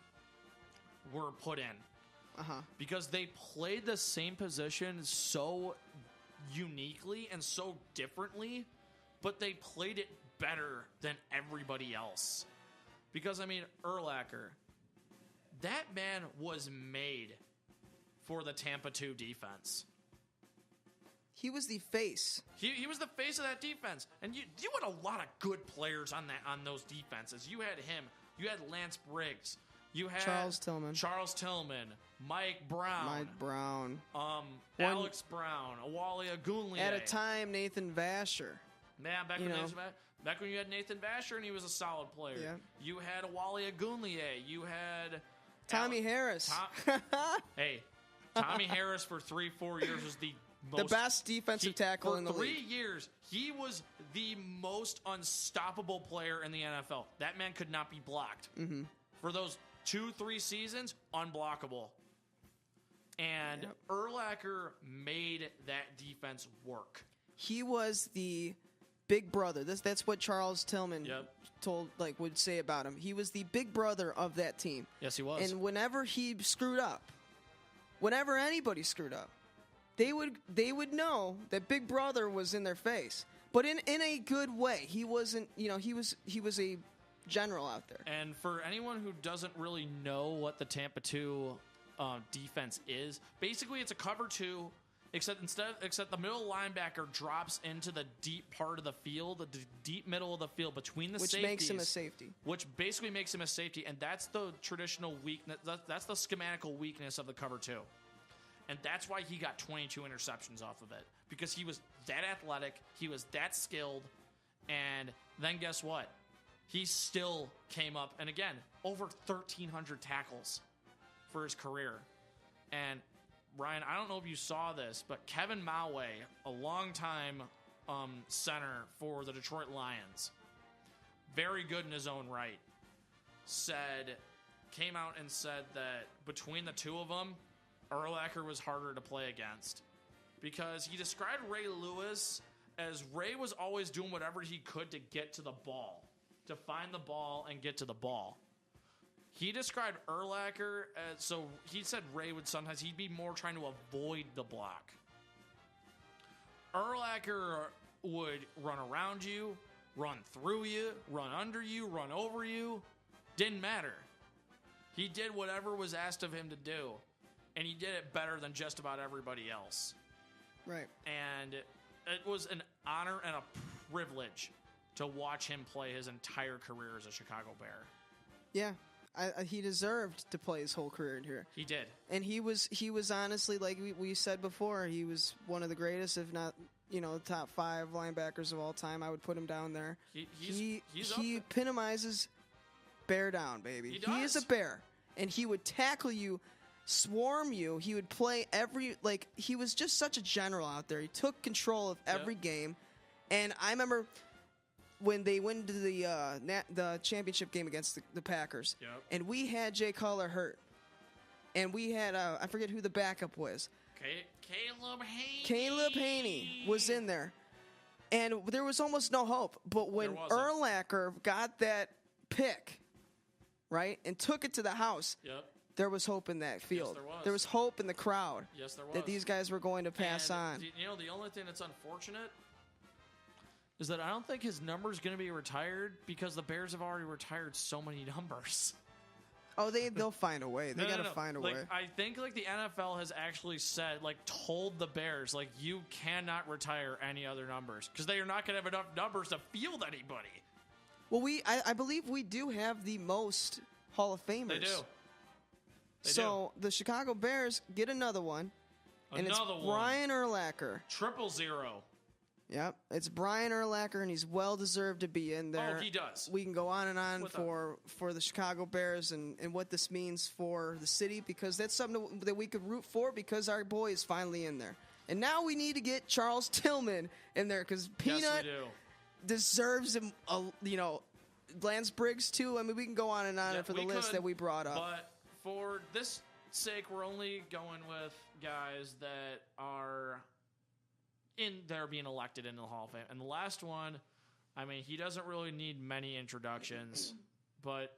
were put in. Because they played the same position so uniquely and so differently, but they played it better than everybody else. Because, I mean, Urlacher, that man was made for the Tampa 2 defense. He was the face. He was the face of that defense. And you had a lot of good players on those defenses. You had him. You had Lance Briggs. You had Charles Tillman, Mike Brown, Alex Brown, Awali Ogunleye. At a time, Nathan Vasher. Yeah, back when you had Nathan Vasher and he was a solid player. Yeah. You had Awali Ogunleye. You had Tommy Harris. Tommy Harris for 3-4 years was the best defensive tackle in the league. For 3 years, he was the most unstoppable player in the NFL. That man could not be blocked. For those 2-3 seasons, unblockable. And Urlacher made that defense work. He was the big brother. That's what Charles Tillman would say about him. He was the big brother of that team. Yes, he was. And whenever he screwed up, whenever anybody screwed up, they would know that Big Brother was in their face, but in a good way. He wasn't, he was a general out there. And for anyone who doesn't really know what the Tampa 2 defense is, basically it's a cover 2, except the middle linebacker drops into the deep part of the field, the deep middle of the field between the safeties. Which makes him a safety. Which basically makes him a safety, and that's the traditional weakness. That's the schematical weakness of the cover 2. And that's why he got 22 interceptions off of it. Because he was that athletic, he was that skilled, and then guess what? He still came up, and again, over 1,300 tackles for his career. And Ryan, I don't know if you saw this, but Kevin Maue, a longtime center for the Detroit Lions, very good in his own right, came out and said that between the two of them, Urlacher was harder to play against, because he described Ray Lewis as Ray was always doing whatever he could to get to the ball, to find the ball and get to the ball. He described Urlacher as, so he said Ray would sometimes, he'd be more trying to avoid the block. Urlacher would run around you, run through you, run under you, run over you. Didn't matter. He did whatever was asked of him to do. And he did it better than just about everybody else. Right. And it was an honor and a privilege to watch him play his entire career as a Chicago Bear. Yeah. he deserved to play his whole career here. He did. And he was honestly, like we said before, he was one of the greatest, if not, top 5 linebackers of all time. I would put him down there. He epitomizes bear down, baby. He is a bear, and he would tackle you, swarm you. He would play he was just such a general out there. He took control of every game, and I remember when they went to the championship game against the Packers, and we had Jay Cutler hurt, and we had I forget who the backup was. Caleb Haney was in there, and there was almost no hope. But when Urlacher got that pick, right, and took it to the house, there was hope in that field. Yes, there was hope in the crowd. Yes, there was. That these guys were going to pass on. The only thing that's unfortunate is that I don't think his number is going to be retired because the Bears have already retired so many numbers. Oh, they'll find a way. They got to find a way. I think the NFL has actually said, told the Bears, you cannot retire any other numbers because they are not going to have enough numbers to field anybody. Well, I believe we do have the most Hall of Famers. They do. The Chicago Bears get another one. And it's Brian Urlacher. 000. Yep, it's Brian Urlacher, and he's well-deserved to be in there. Oh, he does. We can go on and on for the Chicago Bears and what this means for the city, because that's something that we could root for because our boy is finally in there. And now we need to get Charles Tillman in there because Peanut deserves him, Lance Briggs, too. I mean, we can go on and on for the list that we brought up. But for this sake, we're only going with guys that are they're being elected into the Hall of Fame. And the last one, I mean, he doesn't really need many introductions, but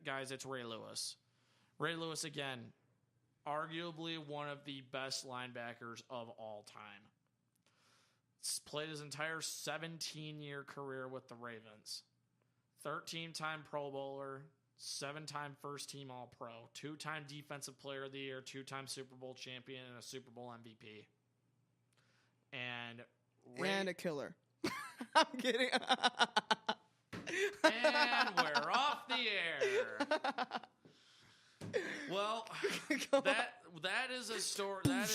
guys, it's Ray Lewis. Ray Lewis, again, arguably one of the best linebackers of all time. He's played his entire 17-year career with the Ravens. 13-time Pro Bowler, 7-time first-team All-Pro, 2-time Defensive Player of the Year, 2-time Super Bowl champion, and a Super Bowl MVP. And a killer. I'm kidding. And we're off the air. Well, that is a story. That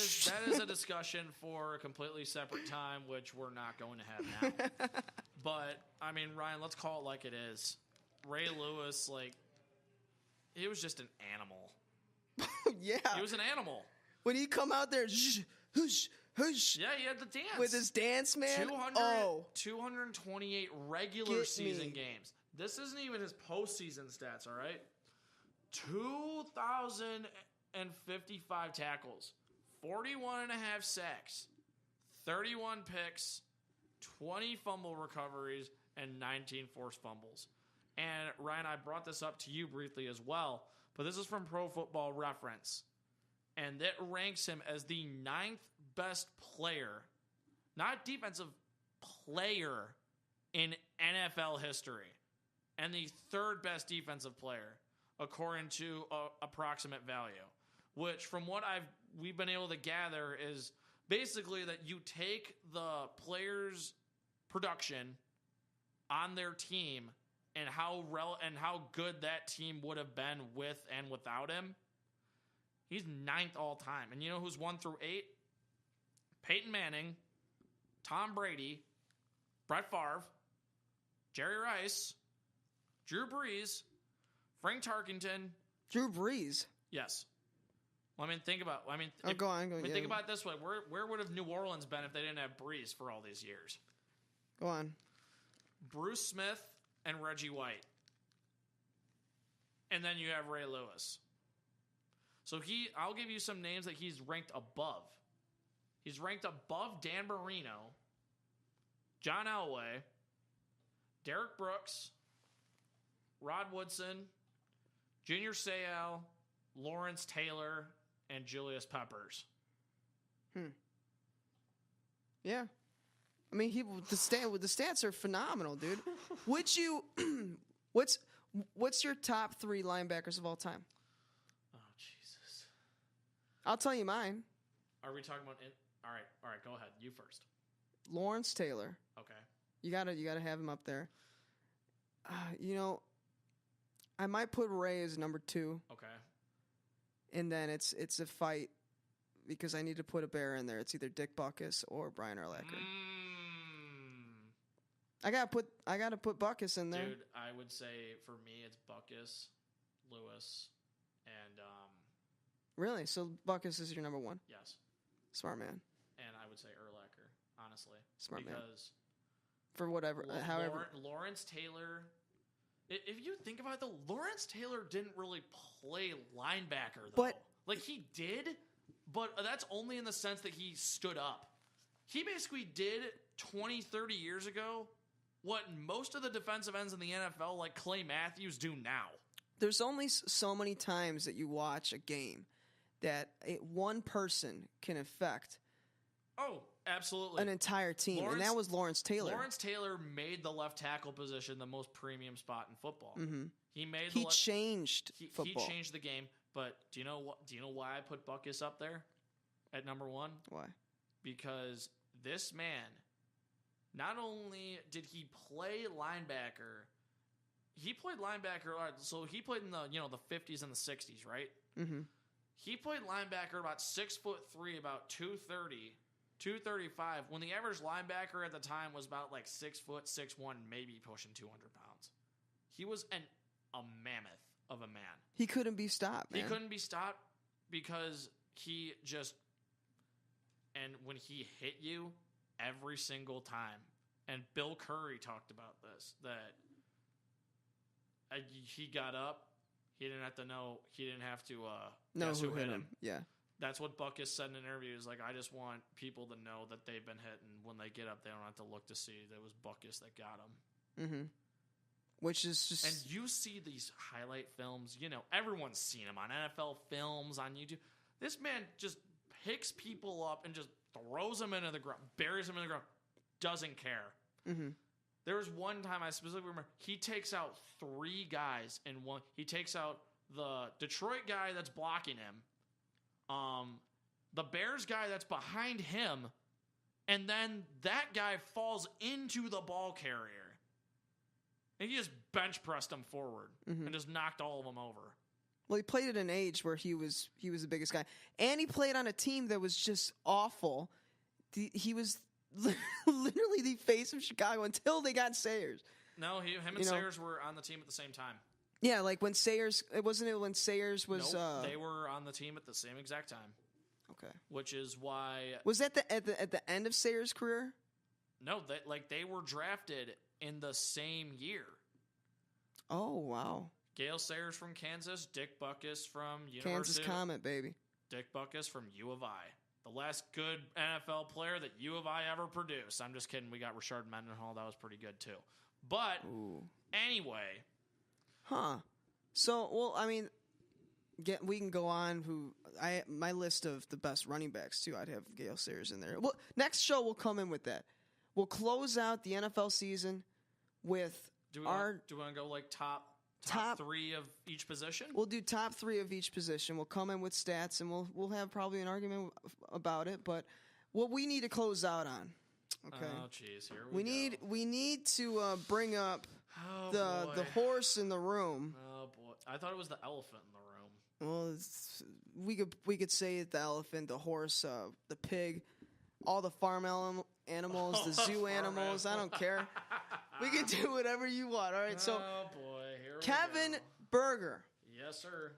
is a discussion for a completely separate time, which we're not going to have now. But I mean, Ryan, let's call it like it is. Ray Lewis, he was just an animal. Yeah, he was an animal. When he come out there, whoosh. Yeah, he had the dance. With his dance, man. 228 regular season games. This isn't even his postseason stats, all right? 2,055 tackles, 41 and a half sacks, 31 picks, 20 fumble recoveries, and 19 forced fumbles. And, Ryan, I brought this up to you briefly as well, but this is from Pro Football Reference. And that ranks him as the 9th best player, not defensive player, in NFL history, and the 3rd best defensive player according to approximate value, which from what we've been able to gather is basically that you take the player's production on their team and how good that team would have been with and without him. He's 9th all time. And you know who's 1 through 8? Peyton Manning, Tom Brady, Brett Favre, Jerry Rice, Drew Brees, Frank Tarkenton. Drew Brees? Yes. Well, think about it. Go on. Think about it this way. Where would have New Orleans been if they didn't have Brees for all these years? Go on. Bruce Smith and Reggie White. And then you have Ray Lewis. So I'll give you some names that he's ranked above. He's ranked above Dan Marino, John Elway, Derek Brooks, Rod Woodson, Junior Seau, Lawrence Taylor, and Julius Peppers. Yeah. I mean, the stats are phenomenal, dude. What's your top 3 linebackers of all time? Oh, Jesus. I'll tell you mine. Are we talking about All right, go ahead. You first. Lawrence Taylor. Okay. You gotta have him up there. I might put Ray as number 2. Okay. And then it's a fight because I need to put a bear in there. It's either Dick Butkus or Brian Urlacher. I gotta put Butkus in there. Dude, I would say for me it's Butkus, Lewis, and Really? So Butkus is your number 1? yes. Smart man. And I would say Urlacher, honestly. Smart man. Because For whatever, however. Lawrence Taylor. If you think about it, though, Lawrence Taylor didn't really play linebacker, though. But like he did, but that's only in the sense that he stood up. He basically did 20, 30 years ago what most of the defensive ends in the NFL, like Clay Matthews, do now. There's only so many times that you watch a game that one person can affect Absolutely. an entire team, and that was Lawrence Taylor. Lawrence Taylor made the left tackle position the most premium spot in football. Mm-hmm. He changed football. He changed the game. But do you know what? Do you know why I put Butkus up there at number 1? Why? Because this man, not only did he play linebacker, he played linebacker. So he played in the the 50s and the 60s, right? Mm-hmm. He played linebacker about 6'3", about 230. 235, when the average linebacker at the time was about like 6'6'1", maybe pushing 200 pounds. He was a mammoth of a man. He couldn't be stopped, man. He couldn't be stopped because he just, and when he hit you every single time, and Bill Curry talked about this, that he got up, he didn't have to guess who hit him. Yeah. That's what Butkus said in an interview. Is like, I just want people to know that they've been hit, and when they get up, they don't have to look to see that it was Butkus that got them. Mm-hmm. Which is just... And you see these highlight films. Everyone's seen them on NFL films, on YouTube. This man just picks people up and just throws them into the ground, buries them in the ground, doesn't care. Mm-hmm. There was one time I specifically remember, he takes out 3 guys in one. He takes out the Detroit guy that's blocking him, the Bears guy that's behind him, and then that guy falls into the ball carrier. And he just bench pressed him forward and just knocked all of them over. Well, he played at an age where he was the biggest guy. And he played on a team that was just awful. He was literally the face of Chicago until they got Sayers. No, him and Sayers were on the team at the same time. Yeah, like when Sayers... Wasn't it when Sayers was... Nope, they were on the team at the same exact time. Okay. Which is why... Was that at the end of Sayers' career? No, they were drafted in the same year. Oh, wow. Gale Sayers from Kansas, Dick Butkus from University... Kansas Comet, baby. Dick Butkus from U of I. The last good NFL player that U of I ever produced. I'm just kidding. We got Rashard Mendenhall. That was pretty good, too. But, anyway... Huh. So, well, I mean, we can go on. My list of the best running backs too. I'd have Gale Sayers in there. Well, next show we'll come in with that. We'll close out the NFL season with Do we want to go like top 3 of each position? We'll do top 3 of each position. We'll come in with stats, and we'll have probably an argument about it. But what we need to close out on. Okay. Oh, jeez. Here we go. We need to bring up the horse in the room. Oh boy! I thought it was the elephant in the room. Well, we could say it, the elephant, the horse, the pig, all the farm animals, the zoo animals. I don't care. We can do whatever you want. All right. So, oh boy, here we Kevin go. Berger. Yes, sir.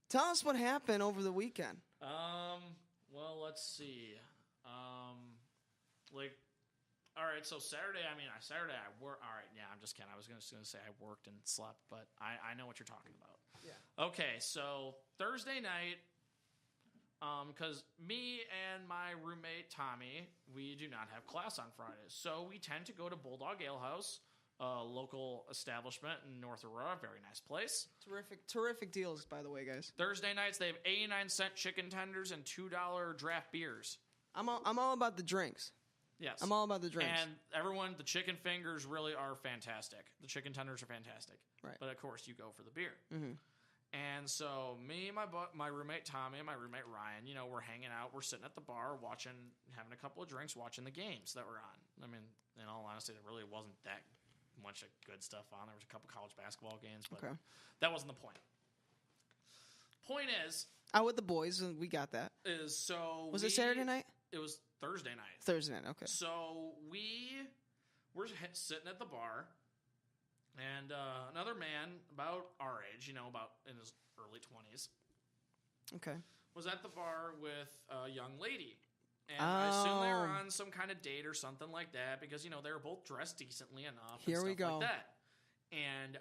Tell us what happened over the weekend. Well, let's see. All right, so Saturday I worked. All right, yeah, I'm just kidding. I was going to say I worked and slept, but I know what you're talking about. Yeah. Okay, so Thursday night, because me and my roommate Tommy, we do not have class on Fridays, so we tend to go to Bulldog Ale House, a local establishment in North Aurora, very nice place. Terrific deals, by the way, guys. Thursday nights they have 89-cent chicken tenders and $2 draft beers. I'm all about the drinks. Yes. I'm all about the drinks. And everyone, the chicken fingers really are fantastic. The chicken tenders are fantastic. Right. But, of course, you go for the beer. Mm-hmm. And so me and my roommate Tommy and my roommate Ryan, we're hanging out. We're sitting at the bar having a couple of drinks, watching the games that were on. I mean, in all honesty, there really wasn't that bunch of good stuff on. There was a couple college basketball games, but Okay. that wasn't the point. Point is, Out with the boys, and we got that. Was it Saturday night? It was Thursday night. Thursday night, okay. So we were sitting at the bar, and another man about our age, about in his early 20s, Okay. was at the bar with a young lady. And I assume they were on some kind of date or something like that because, they were both dressed decently enough. Here and we stuff go. like that. And,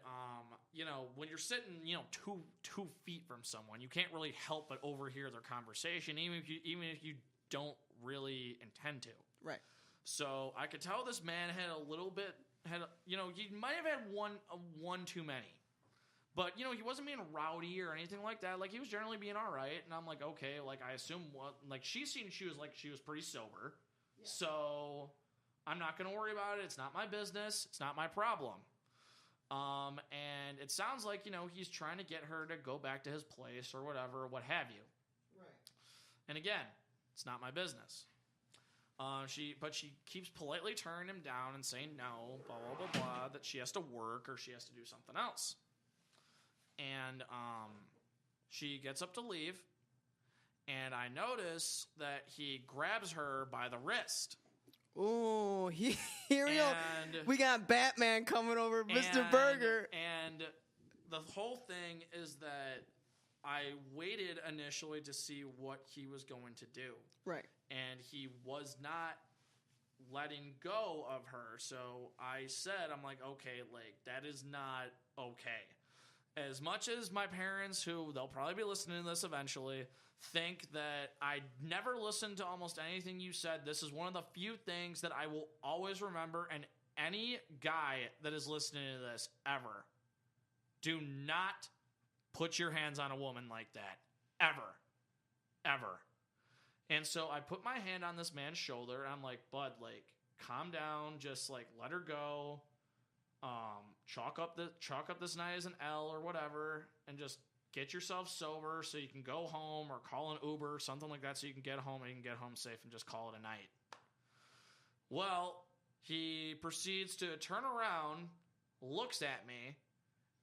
when you're sitting, 2 feet from someone, you can't really help but overhear their conversation, even if you don't really intend to. Right. So I could tell this man had a little bit, he might have had one too many. But, he wasn't being rowdy or anything like that. Like, he was generally being all right. And I'm like, okay, like, I assume she was pretty sober. Yeah. So I'm not going to worry about it. It's not my business. It's not my problem. And it sounds like, he's trying to get her to go back to his place or whatever, what have you. Right. And again, it's not my business. She keeps politely turning him down and saying no, blah, blah, blah, blah, that she has to work or she has to do something else. And she gets up to leave, and I notice that he grabs her by the wrist. Oh, here we go. We got Batman coming over, Mr. Burger. And the whole thing is that I waited initially to see what he was going to do. Right. And he was not letting go of her. So I said, I'm like, okay, like, that is not okay. As much as my parents, who they'll probably be listening to this eventually, think that I never listened to almost anything you said, this is one of the few things that I will always remember. And any guy that is listening to this ever, do not put your hands on a woman like that. Ever. Ever. And so I put my hand on this man's shoulder, and I'm like, bud, like, calm down, just, like, let her go. Chalk up this night as an L or whatever, and just get yourself sober so you can go home or call an Uber or something like that so you can get home and you can get home safe and just call it a night. Well, he proceeds to turn around, looks at me,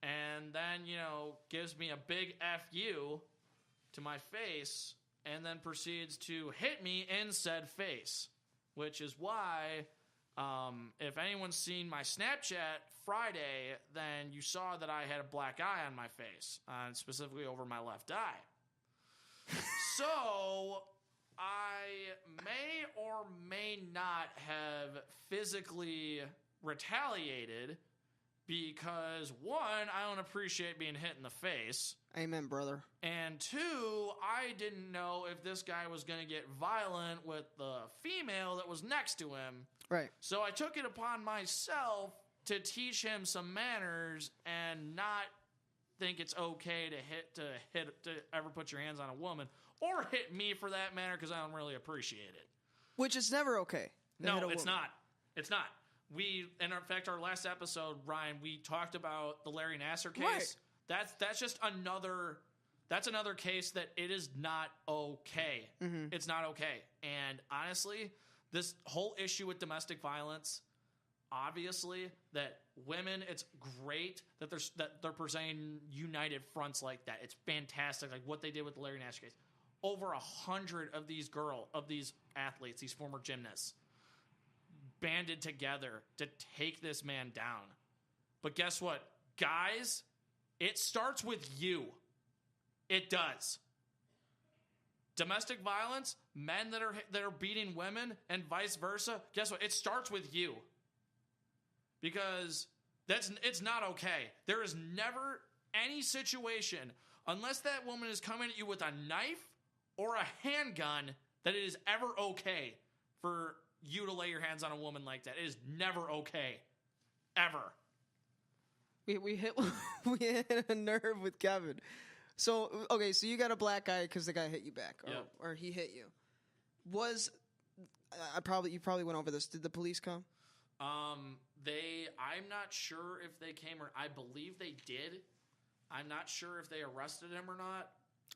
and then, gives me a big F you to my face, and then proceeds to hit me in said face, which is why... if anyone's seen my Snapchat Friday, then you saw that I had a black eye on my face, specifically over my left eye. So I may or may not have physically retaliated because, one, I don't appreciate being hit in the face. Amen, brother. And two, I didn't know if this guy was going to get violent with the female that was next to him. Right. So I took it upon myself to teach him some manners and not think it's okay to ever put your hands on a woman or hit me for that matter because I don't really appreciate it. Which is never okay. No, it's not. It's not. In fact, our last episode, Ryan, we talked about the Larry Nassar case. Right. That's just another case that it is not okay. Mm-hmm. It's not okay. And honestly, this whole issue with domestic violence, obviously, that women, it's great that they're presenting united fronts like that. It's fantastic, like what they did with the Larry Nassar case. Over 100 of these athletes, these former gymnasts, banded together to take this man down. But guess what? Guys, it starts with you. It does. Domestic violence, men that are beating women, and vice versa. Guess what? It starts with you. Because it's not okay. There is never any situation, unless that woman is coming at you with a knife or a handgun, that it is ever okay for you to lay your hands on a woman like that. It is never okay. Ever. We hit a nerve with Kevin. So, okay, so you got a black eye because the guy hit you back, or he hit you. You probably went over this. Did the police come? I'm not sure if they came or I believe they did. I'm not sure if they arrested him or not.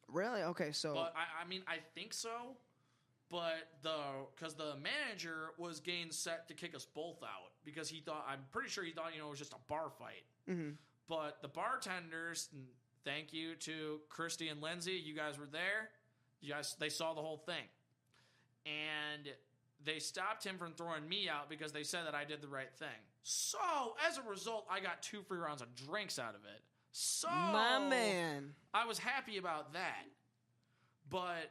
Really? Okay, so. But I mean, I think so. But because the manager was getting set to kick us both out because I'm pretty sure he thought, it was just a bar fight. Mm-hmm. But the bartenders, and thank you to Christy and Lindsay, you guys were there. They saw the whole thing. And they stopped him from throwing me out because they said that I did the right thing. So, as a result, I got 2 free rounds of drinks out of it. So, my man, I was happy about that. But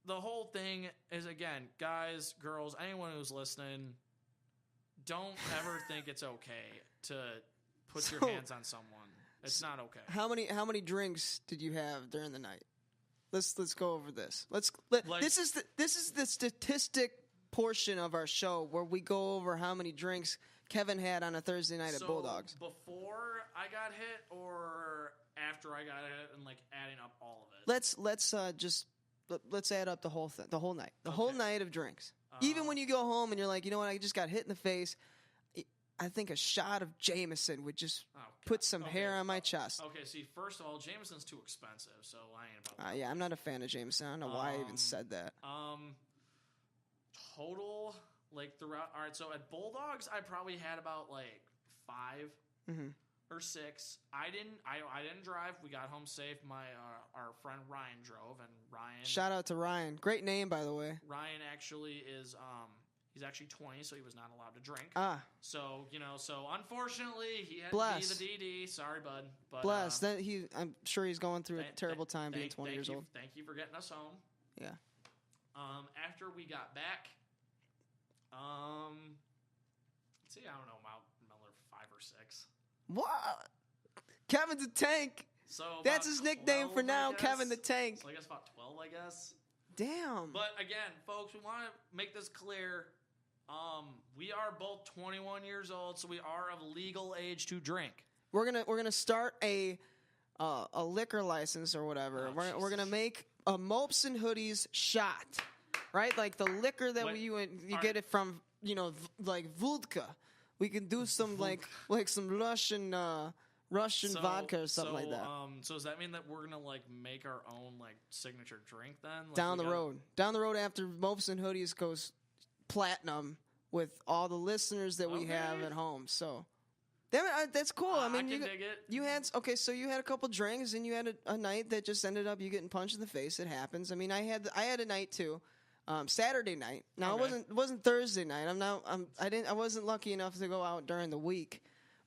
the whole thing is, again, guys, girls, anyone who's listening, don't ever think it's okay to put your hands on someone. It's not okay. How many drinks did you have during the night? Let's go over this. This is the statistic portion of our show where we go over how many drinks Kevin had on a Thursday night at Bulldogs. Before I got hit or after I got hit, and adding up all of it. Let's add up the whole thing, the whole night, whole night of drinks. Even when you go home and you're like, you know what, I just got hit in the face. I think a shot of Jameson would just put some hair on my chest. Okay, see, first of all, Jameson's too expensive, so I ain't about that. Yeah, I'm not a fan of Jameson. I don't know why I even said that. Total, throughout. All right, so at Bulldogs, I probably had about 5 or 6. I didn't drive. We got home safe. Our friend Ryan drove, and Ryan. Shout out to Ryan. Great name, by the way. Ryan actually is he's actually 20, so he was not allowed to drink. So so unfortunately he had to be the DD. Sorry, bud. But, bless. I'm sure he's going through a terrible time being 20 years old. Thank you for getting us home. Yeah. After we got back, let's see, I don't know, another 5 or 6. What? Kevin's a tank. So that's his nickname 12, for now, Kevin the Tank. So I guess about 12, I guess. Damn. But again, folks, we want to make this clear. We are both 21 years old, so we are of legal age to drink. We're gonna start a liquor license or whatever. We're gonna make a Mopes and Hoodies shot, right? Like the liquor that you get it from, like vodka. We can do some like some Russian vodka or something like that. So does that mean that we're gonna make our own signature drink then? Down the road after Mopes and Hoodies goes platinum with all the listeners that we have at home. So that's cool. I mean, I can dig it. You had a couple drinks and you had a night that just ended up you getting punched in the face. It happens. I mean, I had a night too. Saturday night. Now it wasn't Thursday night. I wasn't lucky enough to go out during the week.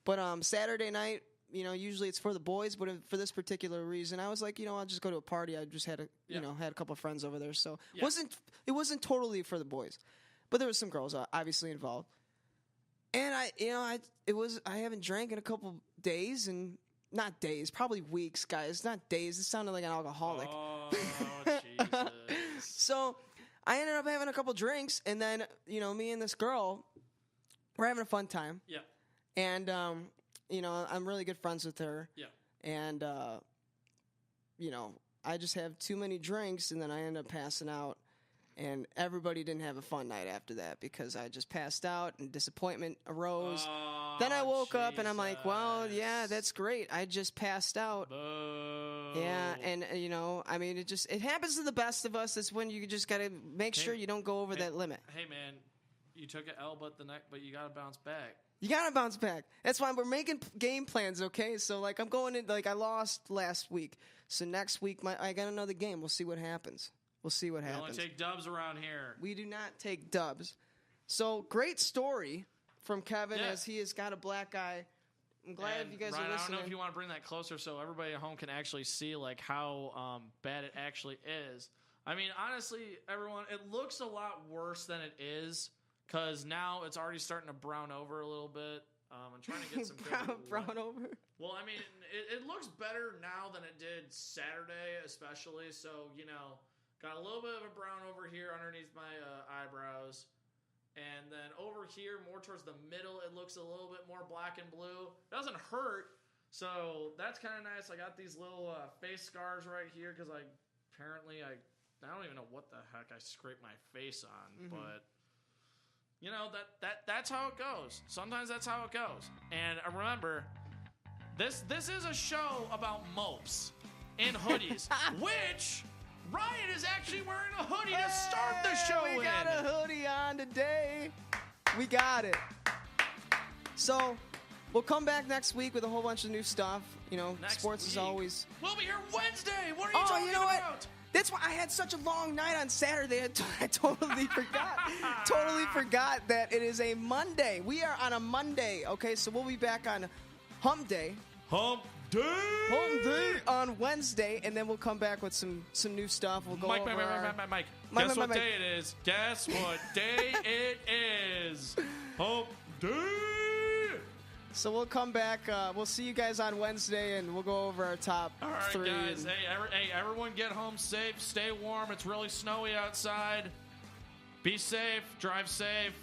But Saturday night, usually it's for the boys, but for this particular reason, I was like, I'll just go to a party. I just had had a couple of friends over there, so it wasn't totally for the boys, but there was some girls obviously involved. And I haven't drank in a couple days, and not days, probably weeks, guys. Not days. It sounded like an alcoholic. Oh, Jesus. So I ended up having a couple drinks, and then me and this girl, we're having a fun time. Yeah. And I'm really good friends with her. Yeah. And I just have too many drinks, and then I end up passing out. And everybody didn't have a fun night after that because I just passed out and disappointment arose. Oh, then I woke up and I'm like, well, yeah, that's great. I just passed out. Boo. Yeah, and I mean, it happens to the best of us. It's when you just got to make sure you don't go over that limit. Hey, man, you took an L, but you got to bounce back. You got to bounce back. That's why we're making game plans, okay? So, I'm going in, I lost last week. So next week, I got another game. We'll see what happens. We only take dubs around here. We do not take dubs. So, great story from Kevin as he has got a black eye. I'm glad you guys Ryan, are listening. I don't know if you want to bring that closer so everybody at home can actually see how bad it actually is. I mean, honestly, everyone, it looks a lot worse than it is because now it's already starting to brown over a little bit. I'm trying to get some brown over. Well, I mean, it looks better now than it did Saturday, especially. So, got a little bit of a brown over here underneath my eyebrows. And then over here, more towards the middle, it looks a little bit more black and blue. It doesn't hurt, so that's kind of nice. I got these little face scars right here because I don't even know what the heck I scraped my face on. But, that's how it goes. Sometimes that's how it goes. And remember, this is a show about Mopes and Hoodies, which Ryan is actually wearing a hoodie to start the on today. We got it. So, we'll come back next week with a whole bunch of new stuff. You know, Next sports is week? always... We'll be here Wednesday. What are you talking you know what? about? That's why I had such a long night on Saturday. I totally forgot. Totally forgot that it is a Monday. We are on a Monday, okay? So we'll be back on Hump Day. Hump Day. Hump Day on Wednesday, and then we'll come back with some new stuff. We'll go Mike. Guess what day it is? Guess what day it is? Hump Day. So we'll come back. We'll see you guys on Wednesday, and we'll go over our top All right, three. guys. Hey, everyone get home safe. Stay warm. It's really snowy outside. Be safe. Drive safe.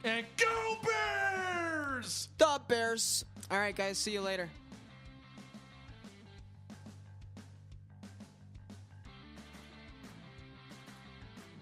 And go Bears! The Bears. All right, guys. See you later.